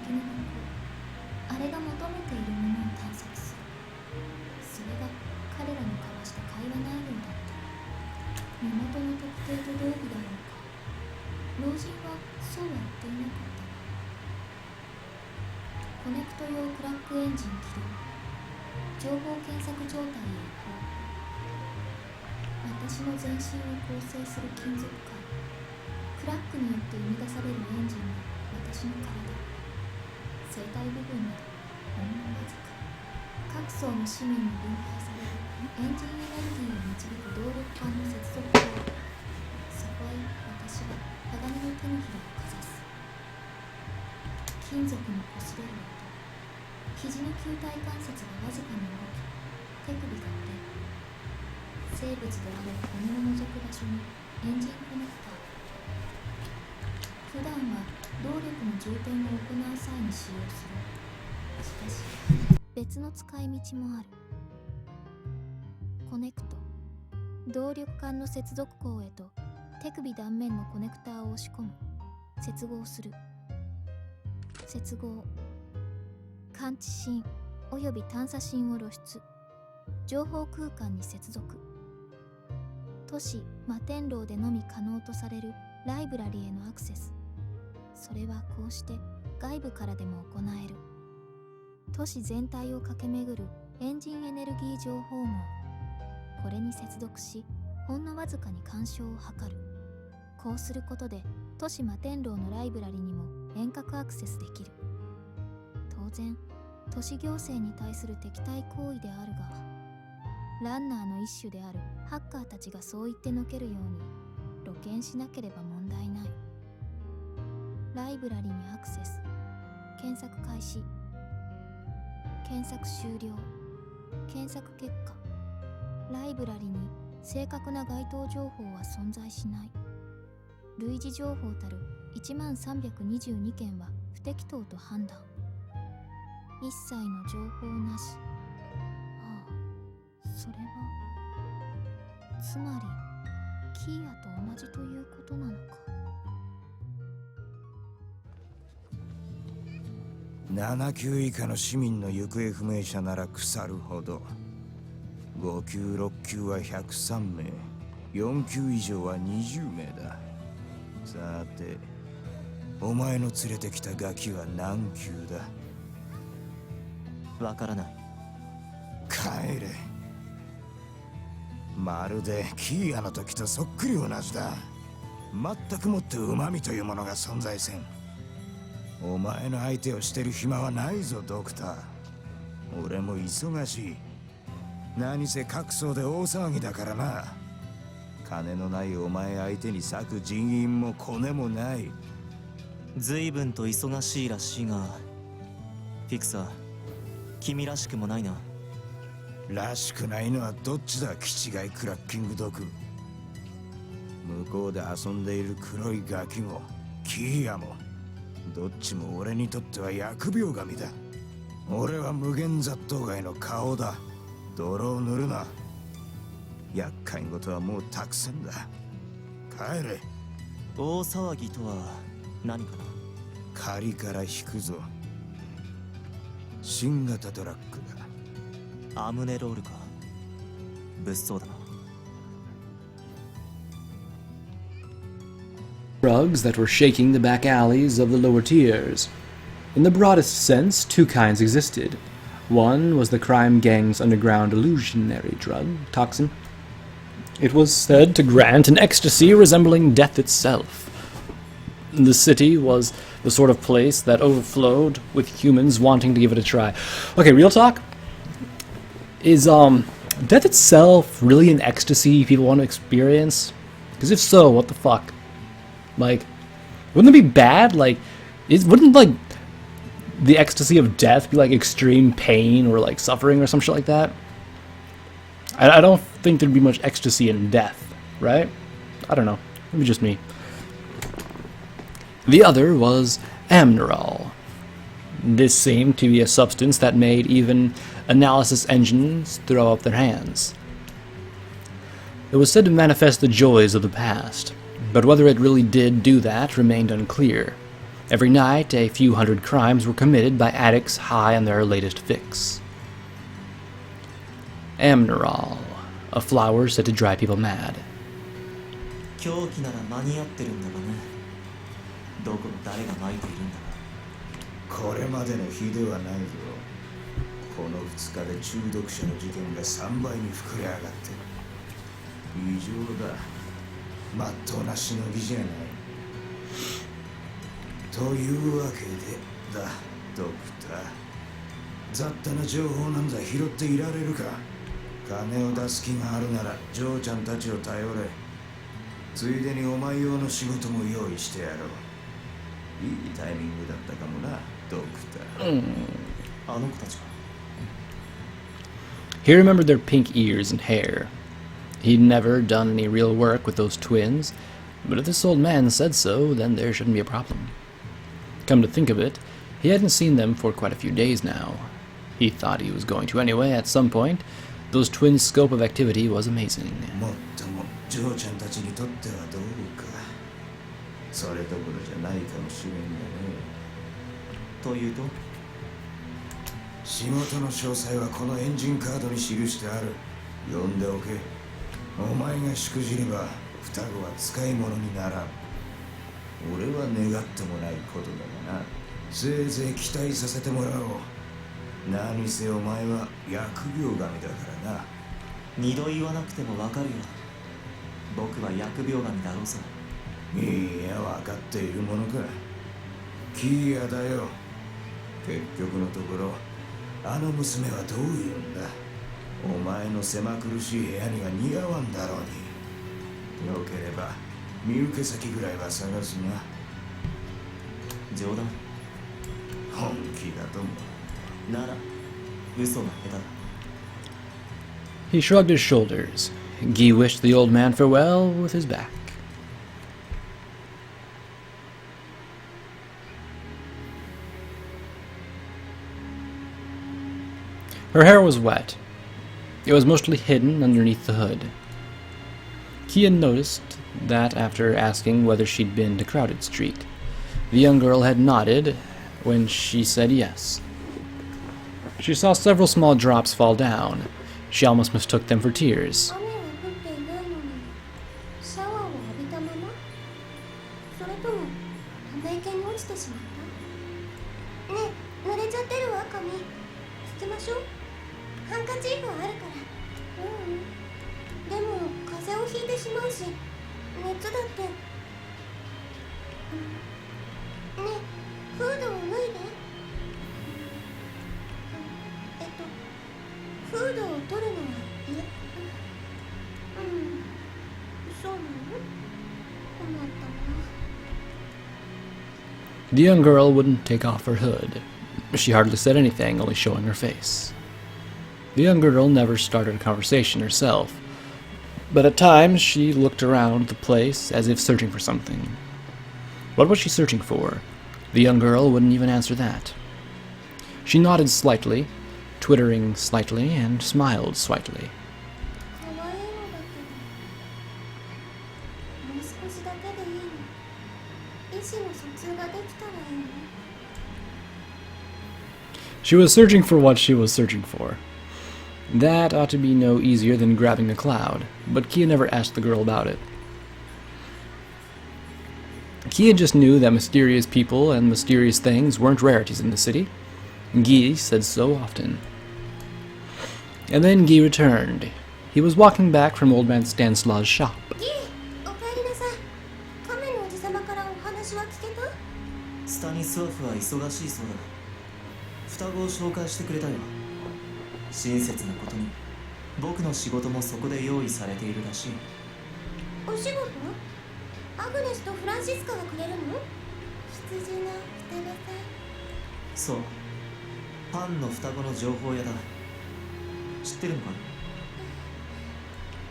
絹の子、あれが求めているものを探索する。それが彼らの交わした会話内容だった。身元の特定と同義だろうか。老人はそうは言っていなかったが。コネクト用クラックエンジン起動。情報検索状態へ移行。私の全身を構成する金属塊。クラックによって生み出されるエンジンは私の体。生体部分などほんのわずか。各層の市民に分配されるエンジンエネルギーを導く動力管の接続口。そこへ私は鋼の手のひらをかざす。金属の擦れる音。肘の球体関節がわずかに動き、手首が折れる。生物である骨を除く場所にエンジンコネクター。普段は動力の充填を行う際に使用する。しかし別の使い道もある。コネクト、動力管の接続口へと手首断面のコネクターを押し込む。接合する。接合、感知芯および探査芯を露出。情報空間に接続。都市摩天楼でのみ可能とされるライブラリへのアクセス。それはこうして外部からでも行える。都市全体を駆け巡るエンジンエネルギー情報網。これに接続し、ほんのわずかに干渉を図る。こうすることで都市摩天楼のライブラリにも遠隔アクセスできる。当然都市行政に対する敵対行為であるが、ランナーの一種であるハッカーたちがそう言ってのけるように露見しなければ問題ない。ライブラリにアクセス。検索開始。検索終了。検索結果。ライブラリに正確な該当情報は存在しない。類似情報たる1322件は不適当と判断。一切の情報なし。それはつまりキーヤと同じということなのか。7級以下の市民の行方不明者なら腐るほど。5級6級は103名、4級以上は20名だ。さて、お前の連れてきたガキは何級だ？わからない。帰れ。まるでキーヤの時とそっくり同じだ。全くもって旨味というものが存在せん。お前の相手をしてる暇はないぞ、ドクター。俺も忙しい。何せ各層で大騒ぎだからな。金のないお前相手に割く人員もコネもない。随分と忙しいらしいが、フィクサー、君らしくもないな。らしくないのはどっちだ、気違いクラッキングドク。向こうで遊んでいる黒いガキもキーヤもどっちも俺にとっては疫病神だ。俺は無限雑踏街の顔だ。泥を塗るな。厄介事はもうたくさんだ。帰れ。大騒ぎとは何かな？仮から引くぞ。新型トラックだ。アムネロールか。物騒だな。Drugs that were shaking the back alleys of the lower tiers. In the broadest sense, two kinds existed. One was the crime gang's underground illusionary drug, toxin. It was said to grant an ecstasy resembling death itself. The city was the sort of place that overflowed with humans wanting to give it a try. Okay, real talk? Is death itself really an ecstasy people want to experience? Because if so, what the fuck? Like, wouldn't it be bad? Like, wouldn't, like, the ecstasy of death be, like, extreme pain or, like, suffering or some shit like that? I don't think there'd be much ecstasy in death, right? I don't know. Maybe just me. The other was amnerol. This seemed to be a substance that made even analysis engines throw up their hands. It was said to manifest the joys of the past, but whether it really did do that remained unclear. Every night, a few hundred crimes were committed by addicts high on their latest fix. Amnerol, a flower said to drive people mad. 狂気なら間に合ってるんだがね。どこの誰が撒いているんだか。これまでの日ではないぞ。この2日で中毒者の事件が3倍に膨れ上がってる。異常だ。まっとうなしのぎじゃない。というわけでだ、ドクター。雑多な情報なんざ拾っていられるか。金を出す気があるならジョーちゃんたちを頼れ。ついでにお前用の仕事も用意してやろう。いいタイミングだったかもな、ドクター。あの子たちか。He remembered their pink ears and hair. He'd never done any real work with those twins, but if this old man said so, then there shouldn't be a problem. Come to think of it, he hadn't seen them for quite a few days now. He thought he was going to anyway at some point. Those twins' scope of activity was amazing. もっともジョーちゃんたちにとってはどうか。それどころじゃないかもしれんがね。というと？仕事の詳細はこのエンジンカードに記してある。読んでおけ。お前がしくじれば双子は使い物にならん。俺は願ってもないことだがな。せいぜい期待させてもらおう。何せお前は疫病神だからな。二度言わなくてもわかるよ。僕は疫病神だろうさ。いいや、分かっているものか。キーヤだよ。結局のところあの娘はどういうんだ。お前の狭苦しい部屋には似合わんだろうに。よければ見受け先ぐらいは探すな。冗談。本気だとも。なら嘘が下手だ。 He shrugged his shoulders. Guy wished the old man farewell with his back. Her hair was wet. It was mostly hidden underneath the hood. Kian noticed that after asking whether she'd been to Crowded Street, the young girl had nodded when she said yes. She saw several small drops fall down. She almost mistook them for tears. 雨は降っていないのにシャワーを浴びたままそましょう。ハンカチーフはあるから。でも風邪をひいてしまうし、熱だって。ねえ、フードを脱いで。フードを取るのは嫌。そうなの？困ったな。The young girl wouldn't take off her hood. She hardly said anything, only showing her face. The young girl never started a conversation herself, but at times she looked around the place as if searching for something. What was she searching for? The young girl wouldn't even answer that. She nodded slightly, twittering slightly, and smiled slightly. 可愛いのだけど、もう少しだけでいいの。意思の疎通ができたらいいの。She was searching for what she was searching for. That ought to be no easier than grabbing a cloud, but Kia never asked the girl about it. Kia just knew that mysterious people and mysterious things weren't rarities in the city. Guy said so often. And then Guy returned. He was walking back from Old Man Stanislaw's shop. ギー、おかえりなさい。亀のおじさまからお話は聞けた？スタニスワフは忙しいそうだ。双子を紹介してくれたよ。親切なことに僕の仕事もそこで用意されているらしい。お仕事？アグネスとフランシスカがくれるの？羊の双子さん。そう、パンの双子の情報屋だ。知ってるのか？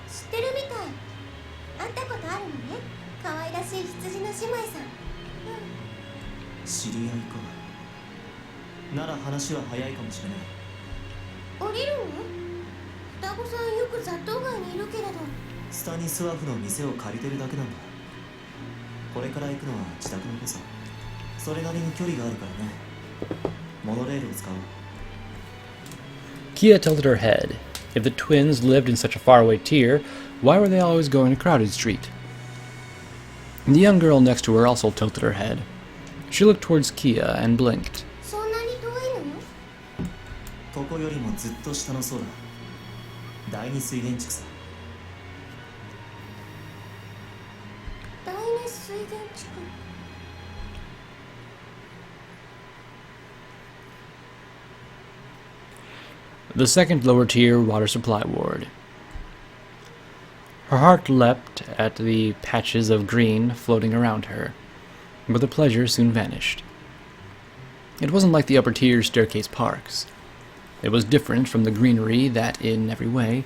知ってるみたい。会ったことあるのね。可愛らしい羊の姉妹さん。知り合いか。なら話は早いかもしれない。降りるの？双子さんよく雑踏街にいるけれど。スタニスワフの店を借りてるだけなんだ。これから行くのは自宅の子さ。それなりに距離があるからね。モノレールを使おう。Kia tilted her head. If the twins lived in such a faraway tier, why were they always going to Crowded Street? The young girl next to her also tilted her head. She looked towards Kia and blinked. そんなに遠いの？ここよりもずっと下の層だ。第二水源地区さ。第二水源地区。The second lower tier water supply ward. Her heart leapt at the patches of green floating around her, but the pleasure soon vanished. It wasn't like the upper tier staircase parks. It was different from the greenery that, in every way,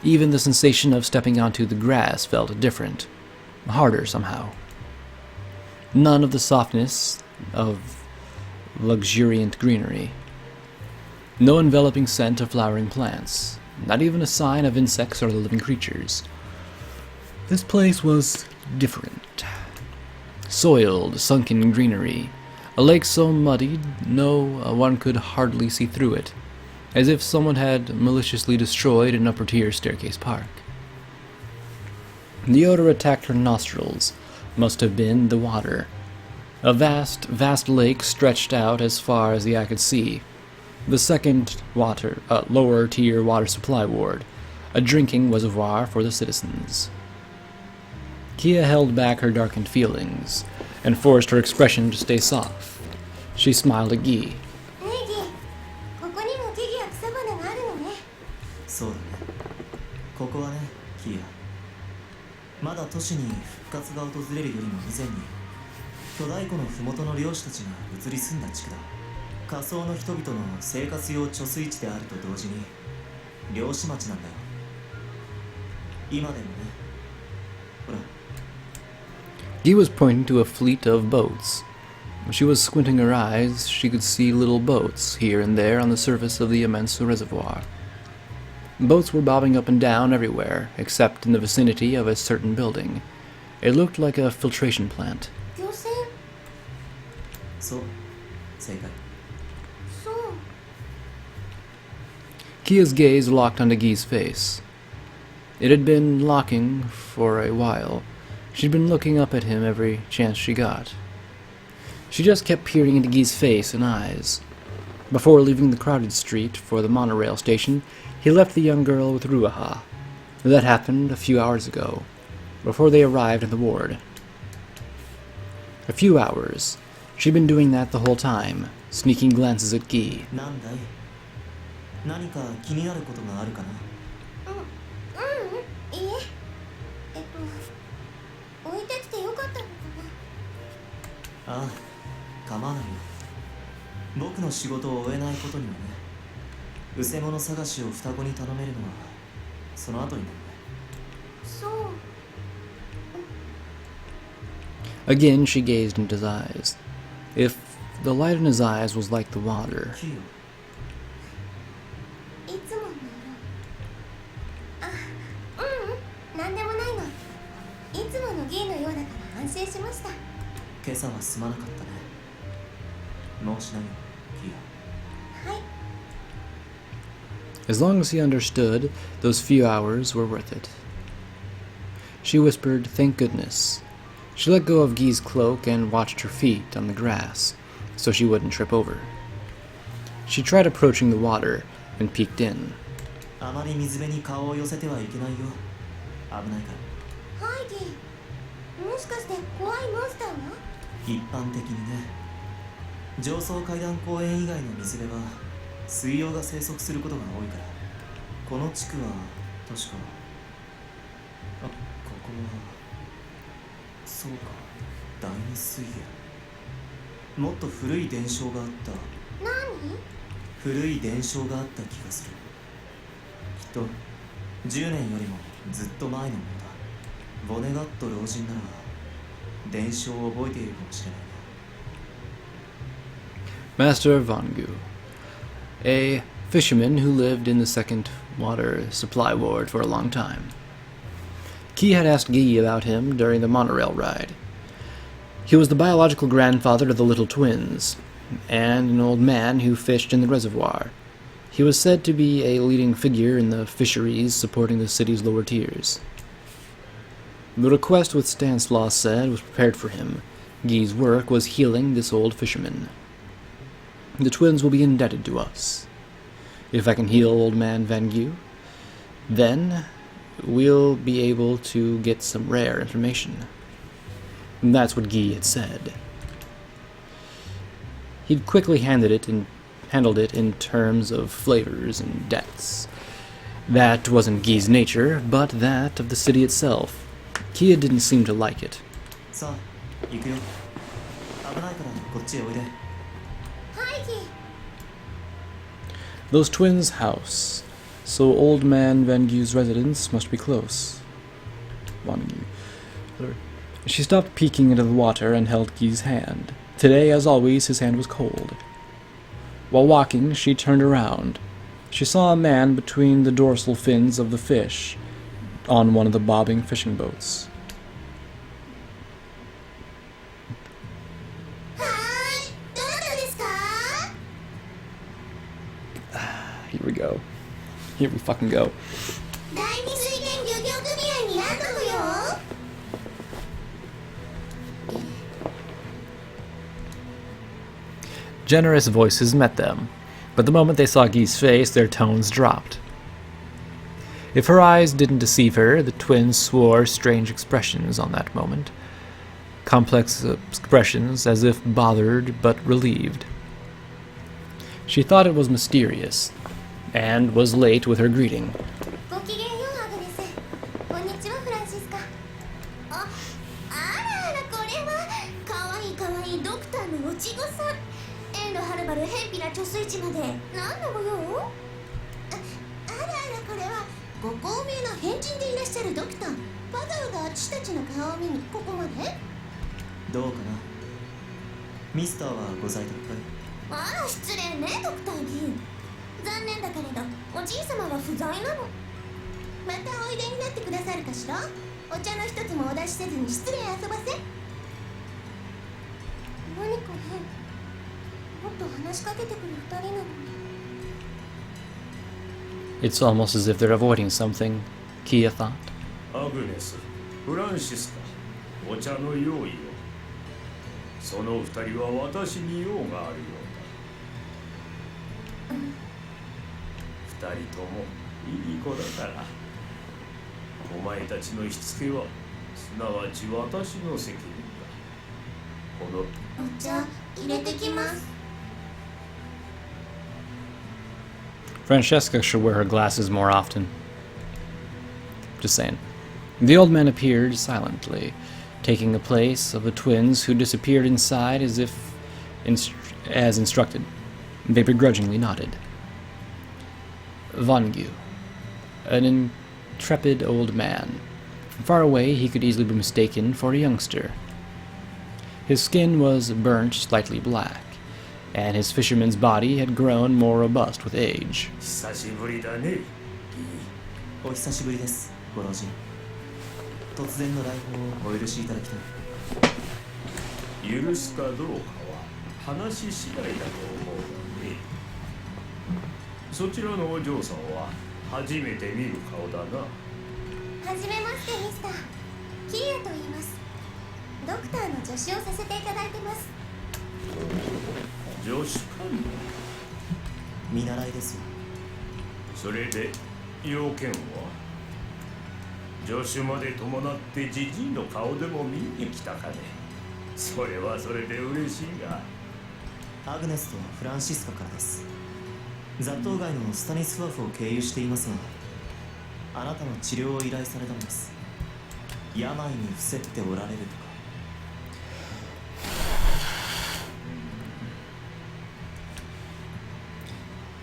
even the sensation of stepping onto the grass felt different, harder somehow. None of the softness of luxuriant greenery. No enveloping scent of flowering plants, not even a sign of insects or living creatures. This place was different. Soiled, sunken greenery, a lake so muddied one could hardly see through it, as if someone had maliciously destroyed an upper-tier staircase park. The odor attacked her nostrils, must have been the water. A vast, vast lake stretched out as far as the eye could see. The second lower-tier water supply ward, a drinking reservoir for the citizens. Kia held back her darkened feelings, and forced her expression to stay soft. She smiled at Guy. ねえギー、ここにも木々や草花があるのね。そうだね。ここはね、キア。まだ都市に復活が訪れるよりも以前に、巨大湖の麓の漁師たちが移り住んだ地区だ。仮想の人々の生活用貯水池であると同時に漁師町なんだよ。今でもね。ほら。Guy was pointing to a fleet of boats. She was squinting her eyes. She could see little boats here and there on the surface of the immense reservoir. Boats were bobbing up and down everywhere, except in the vicinity of a certain building. It looked like a filtration plant. 漁船？そう、正解。そう。Kia's gaze locked onto Guy's face. It had been locking for a while. She'd been looking up at him every chance she got. She just kept peering into Guy's face and eyes. Before leaving the crowded street for the monorail station, he left the young girl with Ruaha. That happened a few hours ago, before they arrived in the ward. A few hours. She'd been doing that the whole time, sneaking glances at Guy. なんだい何か気になることがあるかな。いいえ置いてきてよかったのかな。ああ、構わないよ。僕の仕事を終えないことにはね。うせ者探しを双子に頼めるのはその後になるね。そう。Again, she gazed into his eyes. If the light in his eyes was like the water, キヨ。いつもの色。なんでもないの。いつものギーのようだから安心しました。今朝はすまなかったね。もうしないよ、キヨ。はい。 as long as he understood, those few hours were worth it. She whispered, "Thank goodness." She let go of Guy's cloak and watched her feet on the grass, so she wouldn't trip over. She tried approaching the water and peeked in. あまり水辺に顔を寄せてはいけないよ。危ないから。はい、ギー。もしかして怖いモンスターが？一般的にね。上層階段公園以外の水辺は水妖が生息することが多いから。この地区は確かここはそうか、第二水源。もっと古い伝承があった。何？古い伝承があった気がする。きっと10年よりもずっと前のものだ。ボネガット老人なら伝承を覚えているかもしれないな。 Master Vangu, a fisherman who lived in the second water supply ward for a long time. Key had asked Guy about him during the monorail ride. He was the biological grandfather of the little twins, and an old man who fished in the reservoir. He was said to be a leading figure in the fisheries supporting the city's lower tiers. The request with Stanislaus said was prepared for him. Guy's work was healing this old fisherman. The twins will be indebted to us. If I can heal old man Vangu, then we'll be able to get some rare information. And that's what Guy had said. He'd quickly handled it in terms of flavors and debts. That wasn't Guy's nature, but that of the city itself. Kia didn't seem to like it. さあ、行くよ。危ないからこっちへおいで。はい、ギー。 Those twins' house. So old man Vangu's residence must be close. Vangu. She stopped peeking into the water and held Guy's hand. Today, as always, his hand was cold. While walking, she turned around. She saw a man between the dorsal fins of the fish on one of the bobbing fishing boats. はーい、どなたですか？ Here we go. Here we fucking go. 第二水源漁業組合にランドムよ。 Generous voices met them, but the moment they saw Guy's face, their tones dropped. If her eyes didn't deceive her, the twins swore strange expressions on that moment. Complex expressions, as if bothered but relieved. She thought it was mysterious, and was late with her greeting. ごきげんよう、アグネス。こんにちは、フランシスカ。あらあら、これはかわいいかわいいドクターのおちごさん。遠路はるばる偏僻な貯水池まで何のご用？あらあら、これはご高名な変人でいらっしゃるドクター。わざわざ私たちの顔を見にここまで？どうかな。ミスターはご在宅かい？あら失礼ね、ドクターギー。残念だけれどおじい様は不在なの。またおいでになってくださるかしら。お茶の一つもお出しせずに失礼遊ばせ。何か変。もっと話しかけてくる二人なのに。 It's almost as if they're avoiding something, Kia thought. アグネス、フランシスカ、お茶の用意を。その二人は私に用があるようだ。二人ともいい子だから。お前たちのしつけはすなわち私の責任だ。このお茶入れてきます。 Francesca should wear her glasses more often. Just saying. The old man appeared silently, taking the place of the twins who disappeared inside as if as instructed. They begrudgingly nodded. Vongu, an intrepid old man. Far away, he could easily be mistaken for a youngster. His skin was burnt slightly black, and his fisherman's body had grown more robust with age. 久しぶりだね。お久しぶりです、ご老人。突然の来訪をお許しいただきたい。許すかどうかは話次第だと思うがね。そちらのお嬢さんは初めて見る顔だな。はじめましてミスター。キーヤと言います。ドクターの助手をさせていただいてます。助手か。見習いですよ。それで要件は助手まで伴ってジジイの顔でも見に来たかね。それはそれで嬉しいが。アグネスとフランシスカからです。雑踏街のスタニスワフを経由していますが、あなたの治療を依頼されたのです。病に伏せっておられるとか。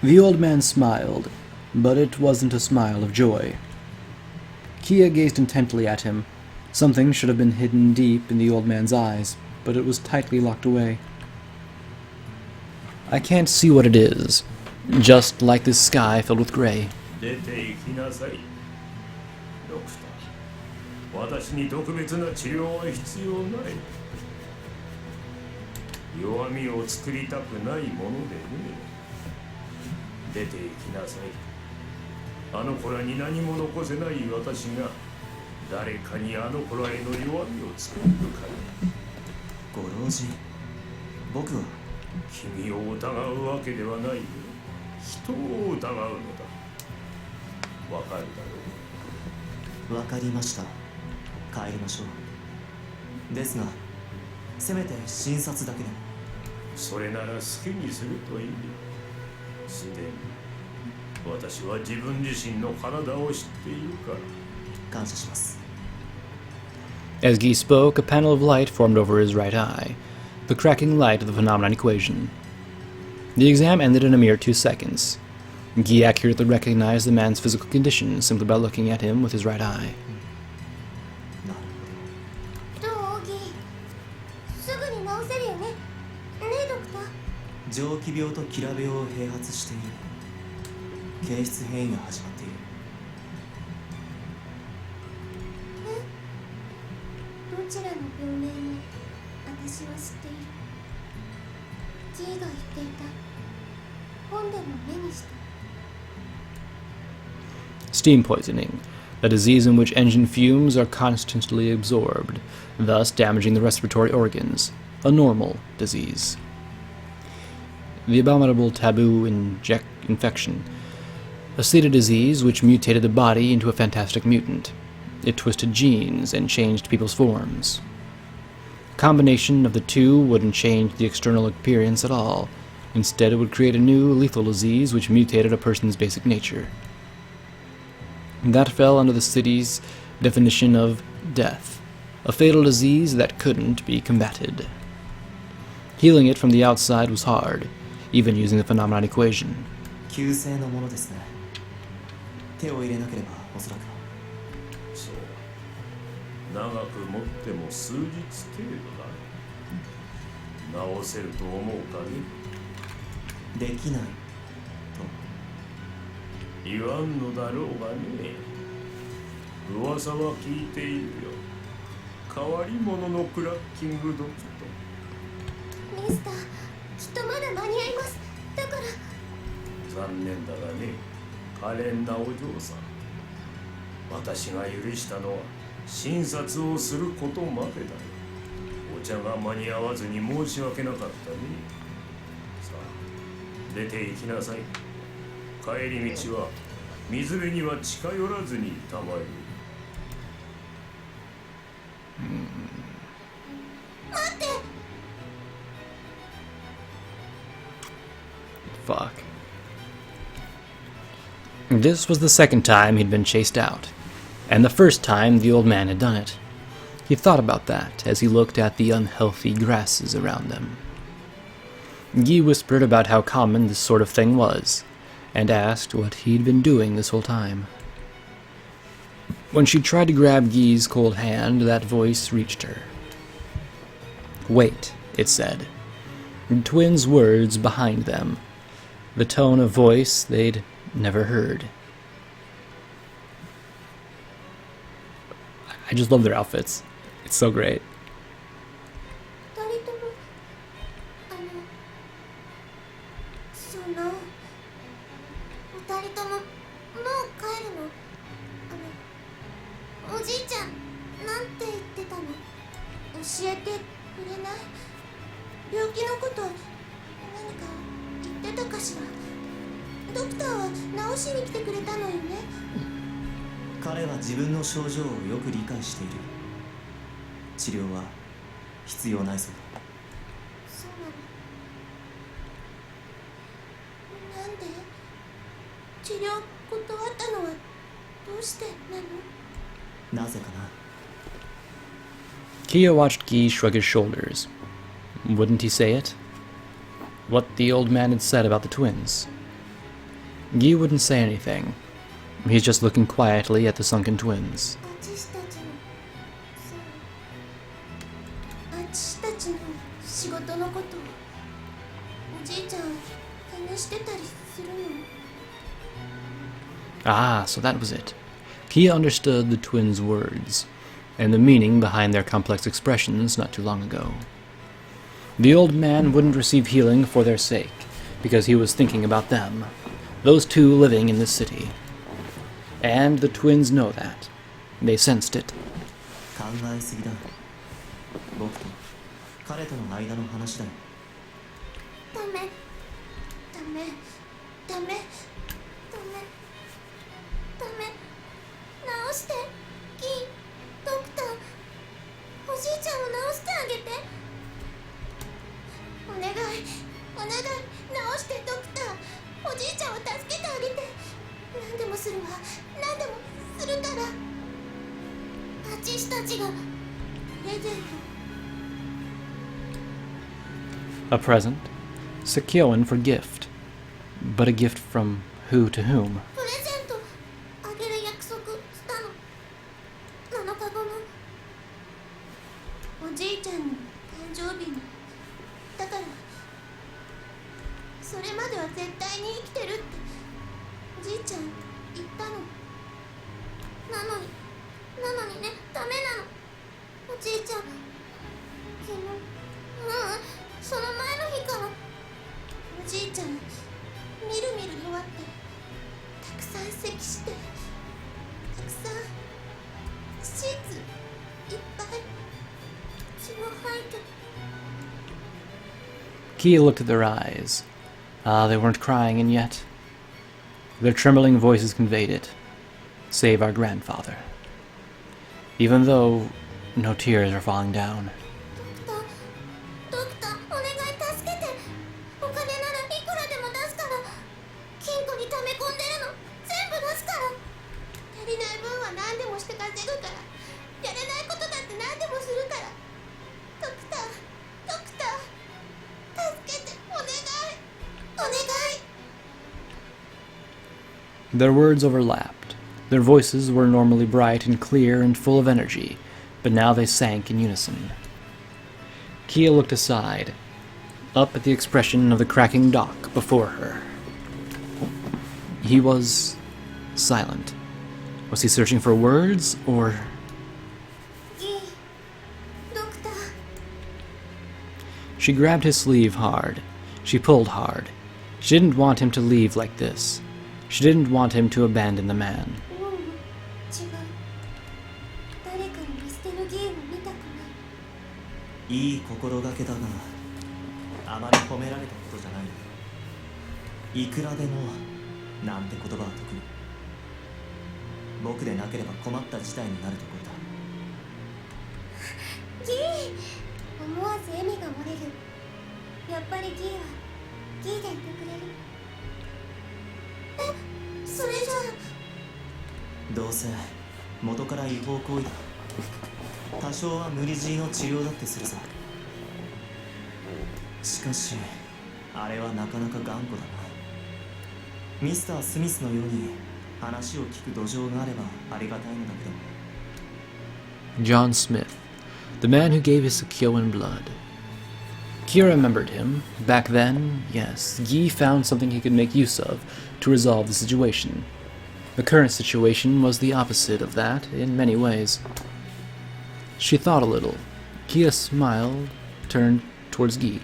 The old man smiled, but it wasn't a smile of joy. Kia gazed intently at him. Something should have been hidden deep in the old man's eyes, but it was tightly locked away. I can't see what it is, just like this sky filled with gray. 出て行きなさい。ドクター、私に特別な治療は必要ない。弱みを作りたくないものでね。出て行きなさい。あの子らに何も残せない私が誰かにあの子らへの弱みを作るから。ご老人、僕は君を疑うわけではないよ。人を疑うのだ。わかるだろう。わかりました。帰りましょう。ですが、せめて診察だけでも。それなら好きにするといい。すでに私は自分自身の体を知っているから。感謝します。 As Guy spoke, a panel of light formed over his right eye, the cracking light of the phenomenon equation. The exam ended in a mere 2 seconds. Guy accurately recognized the man's physical condition simply by looking at him with his right eye. なるどうギー、すぐに治せるよね。ねえドクター。ほど。蒸気病とキラ病を併発している。形質変異が始まっている。どちらの病名も私は知っている。G が言っていた。本でも目にした。 Steam poisoning, a disease in which engine fumes are constantly absorbed, thus damaging the respiratory organs. A normal disease. The abominable taboo infection. A seeded disease which mutated the body into a fantastic mutant. It twisted genes and changed people's forms. A combination of the two wouldn't change the external appearance at all. Instead, it would create a new, lethal disease which mutated a person's basic nature. That fell under the city's definition of death, a fatal disease that couldn't be combated. Healing it from the outside was hard, even using the phenomenon equation. 急性のものですね。手を入れなければおそらく。そう。長く持っても数日程度だ。治せると思うかね。できないと言わんのだろうがね。噂は聞いているよ。変わり者のクラッキングドクト。ミスター、きっとまだ間に合います。だから残念だがね、可憐なお嬢さん。私が許したのは診察をすることまでだよ。お茶が間に合わずに申し訳なかったね。さあ、出て行きなさい。帰り道は水辺には近寄らずにたまえ。待って。 Fuck. This was the second time he'd been chased out, and the first time the old man had done it. He thought about that as he looked at the unhealthy grasses around them. Guy whispered about how common this sort of thing was, and asked what he'd been doing this whole time. When she tried to grab Guy's cold hand, that voice reached her. "Wait," it said. The twins' words behind them. The tone of voice they'd never heard. I just love their outfits. It's so great. 二人ともその二人とももう帰るの？おじいちゃんなんて言ってたの？教えてくれない？病気のこと何か言ってたかしら？ドクターは治しに来てくれたのよね？彼は自分の症状をよく理解している。治療は必要ないそうだ。そうなの？なんで？治療断ったのはどうしてなの？なぜかな。 Kia watched Guy shrug his shoulders. Wouldn't he say it? What the old man had said about the twins. Guy wouldn't say anything. He's just looking quietly at the sunken twins. 私たちの仕事のことおじいちゃん気にしてたりするの？ Ah, so that was it. Kia understood the twins' words, and the meaning behind their complex expressions not too long ago. The old man wouldn't receive healing for their sake, because he was thinking about them, those two living in this city. And the twins know that. They sensed it. 考えすぎだ。僕と彼との間の話だよ。ダメダメダメダメダメ直してギードクターおじいちゃんを直してあげてお願いお願い直してドクターおじいちゃんを助けてあげて何でもするわ何でもするから私たちがプレゼント A present? Sekien for gift. But a gift from who to whom? プレゼントあげる約束したの7日後のおじいちゃんの誕生日にだからそれまでは絶対に生きてるっておじいちゃん言ったのなのにねダメなのおじいちゃん昨日その前の日からおじいちゃんみるみる弱ってたくさん咳してたくさんシーツいっぱい血も吐いて Kia looked at their eyes. Ah, they weren't crying, and yet their trembling voices conveyed it. Save our grandfather. Even though no tears are falling down. ドクターお願い助けてお金ならいくらでも出すから金庫に溜め込んでるの全部出すから足りない分は何でもして稼ぐからやれないことだって何でもするからドクター助けてお願いお願い Their words overlapped. Their voices were normally bright and clear and full of energy, but now they sank in unison. Kia looked aside, up at the expression of the cracking dock before her. He was silent. Was he searching for words, or... ギードクター She grabbed his sleeve hard. She pulled hard. She didn't want him to leave like this. She didn't want him to abandon the man. 違う誰かに見捨てるギーを見たくないいい心がけだが、あまり褒められたことじゃない。いくらでもなんて言葉は特に。僕でなければ困った事態になるところだ。ギー、思わず笑みが漏れる。やっぱりギーはギーでいてくれる。え、それじゃどうせ元から違法行為だ。多少は無理強いの治療だってするさ。しかしあれはなかなか頑固だな。ミスター・スミスのように話を聞く土壌があればありがたいのだけど。 John Smith, the man who gave his Sekien blood. Kia remembered him. Back then, yes, Guy found something he could make use of to resolve the situation. The current situation was the opposite of that in many ways. She thought a little. Kia smiled, turned towards Guy.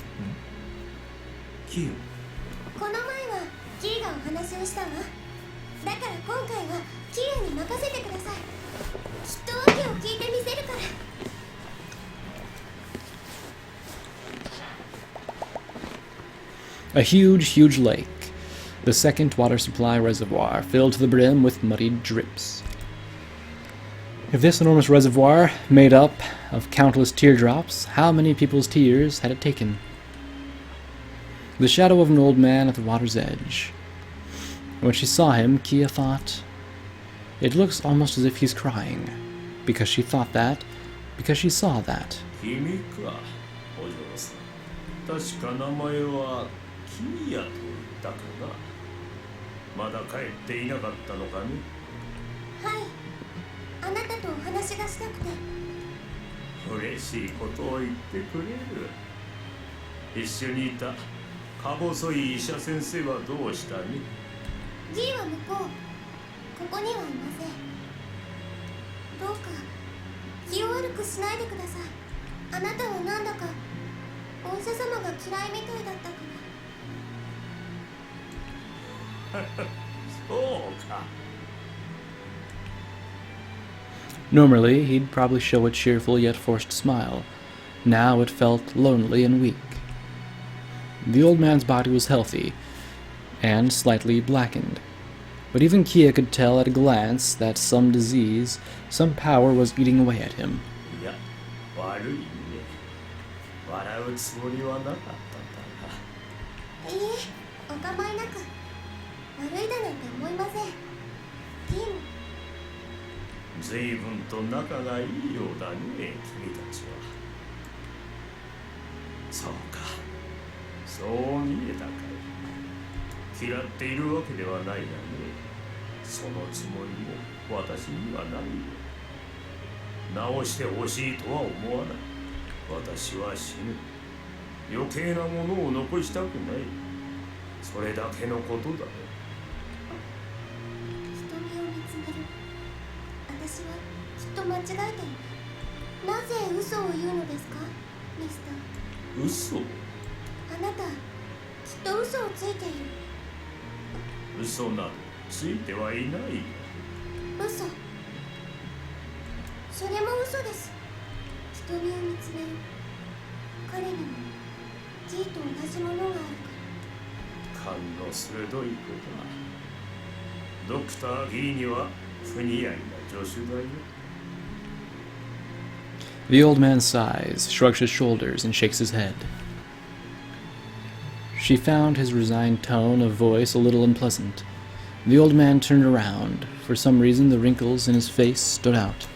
キユ、この前はギーがお話をしたわ。だから今回はキユに任せてください。きっと訳を聞いてみせるから。A huge, huge lake. The second water supply reservoir, filled to the brim with muddied drips. If this enormous reservoir, made up of countless teardrops, how many people's tears had it taken? The shadow of an old man at the water's edge. When she saw him, Kia thought, it looks almost as if he's crying. Because she thought that, because she saw that. 君か、お嬢さん。確か名前はキヤと言ったかな。まだ帰っていなかったのかね。はい、あなたとお話がしたくて。嬉しいことを言ってくれる。一緒にいたか細い医者先生はどうしたね。ギーは向こう、ここにはいません。どうか気を悪くしないでください。あなたはなんだかお医者様が嫌いみたいだったから。そうか。Normally, he'd probably show a cheerful yet forced smile. Now it felt lonely and weak. The old man's body was healthy, and slightly blackened. But even Kia could tell at a glance that some disease, some power was eating away at him. いや、悪いね。笑うつもりはなかったんだが。いいえ、お構いなく。悪いだなんて思いません。ギーも。随分と仲がいいようだね、君たちは。そうか、そう見えたかい。嫌っているわけではないがね。そのつもりも私にはないよ。直してほしいとは思わない。私は死ぬ。余計なものを残したくない。それだけのことだよ。瞳を見つめる。私はきっと間違えている。なぜ嘘を言うのですか、ミスター。嘘？あなた、きっと嘘をついている。嘘などついてはいないよ。嘘。それも嘘です。瞳を見つめる。彼にもギーと同じものがあるから。勘の鋭い子だ。ドクター・ギーには不似合いな助手だよ。The old man sighs, shrugs his shoulders, and shakes his head. She found his resigned tone of voice a little unpleasant. The old man turned around. For some reason, the wrinkles in his face stood out.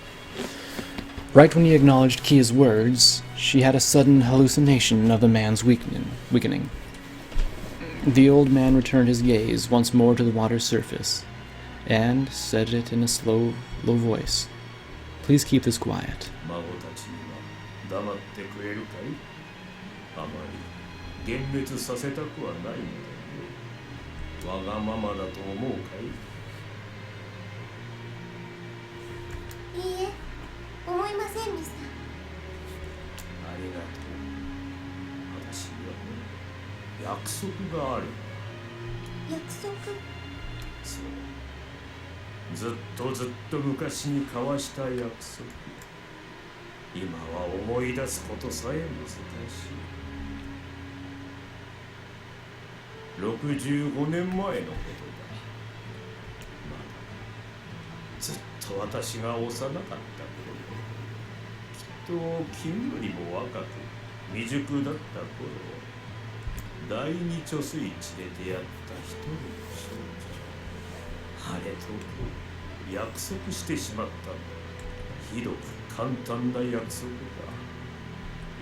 Right when he acknowledged Kia's words, she had a sudden hallucination of the man's weakening. The old man returned his gaze once more to the water's surface, and said it in a slow, low voice. Please keep this quiet. 孫たちには黙ってくれるかい？あまり幻滅させたくはないのだよ。わがままだと思うかい？いいえ、思いません、ミスター。ありがとう。私にはね、約束がある。約束？そう。ずっと昔に交わした約束。今は思い出すことさえ難しい。65年前のことだ。ずっと私が幼かった頃、きっと君よりも若く未熟だった頃、第二貯水池で出会った一人の少女。あれと約束してしまったんだ。ひどく簡単な約束だ。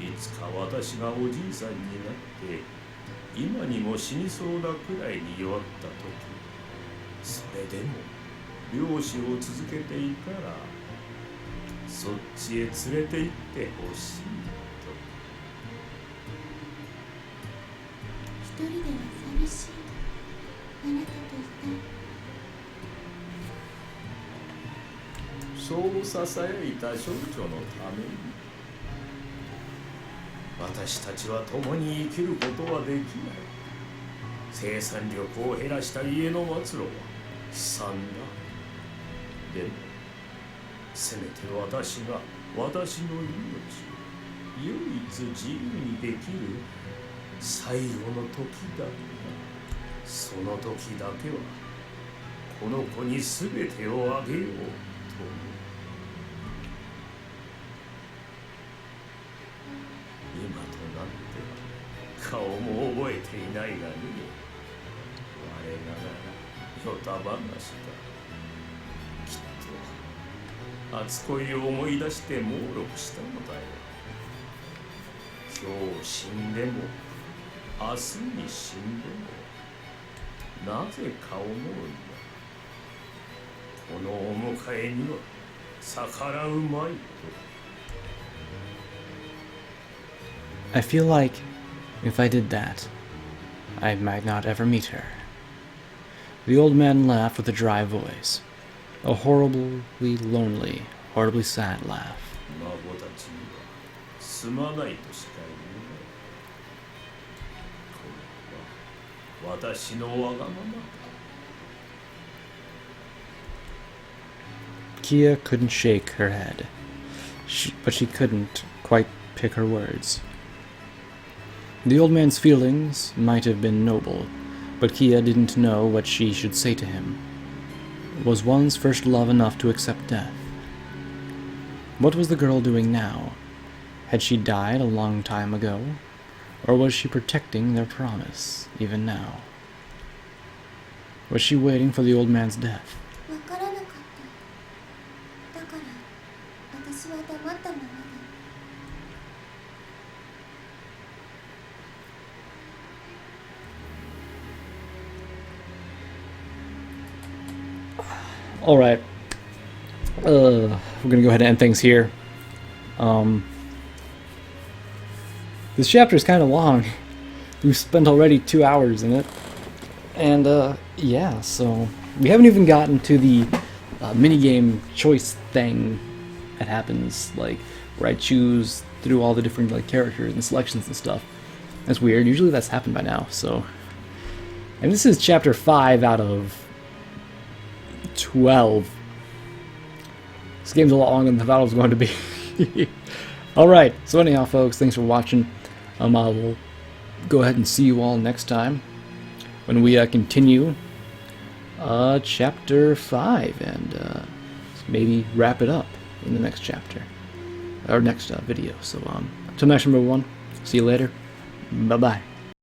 いつか私がおじいさんになって今にも死にそうなくらいに弱った時、それでも漁師を続けていたらそっちへ連れて行ってほしいと。一人では寂しい。あなたといそうささやいた少女のために、私たちは共に生きることはできない。生産力を減らした家の末路は悲惨だ。でもせめて私が私の命を唯一自由にできる最後の時だった。その時だけはこの子に全てをあげようと思う。今となっては顔も覚えていないがね。我ながらよた話だ。きっと初恋を思い出して猛録したのだよ。今日死んでも明日に死んでもなぜか思うんだ。このお迎えには逆らうまいと。I feel like if I did that, I might not ever meet her. The old man laughed with a dry voice, a horribly lonely, horribly sad laugh. 孫たちにはすまないとしか言えない。これは私のわがままだ。Kia couldn't shake her head, but she couldn't quite pick her words. The old man's feelings might have been noble, but Kia didn't know what she should say to him. Was one's first love enough to accept death? What was the girl doing now? Had she died a long time ago? Or was she protecting their promise, even now? Was she waiting for the old man's death? わからなかった。だから私は黙ったままで。Alright. We're gonna go ahead and end things here. This chapter is kind of long. We've spent already 2 hours in it. And, yeah, so... We haven't even gotten to the minigame choice thing that happens, like, where I choose through all the different, like, characters and selections and stuff. That's weird. Usually that's happened by now, so... And this is chapter 5 out of 12. This game's a lot longer than I thought it was going to be. Alright, so anyhow folks, thanks for watching. I will go ahead and see you all next time when we continue chapter 5 and maybe wrap it up in the next chapter or next video. So until next number 1, see you later. Bye bye.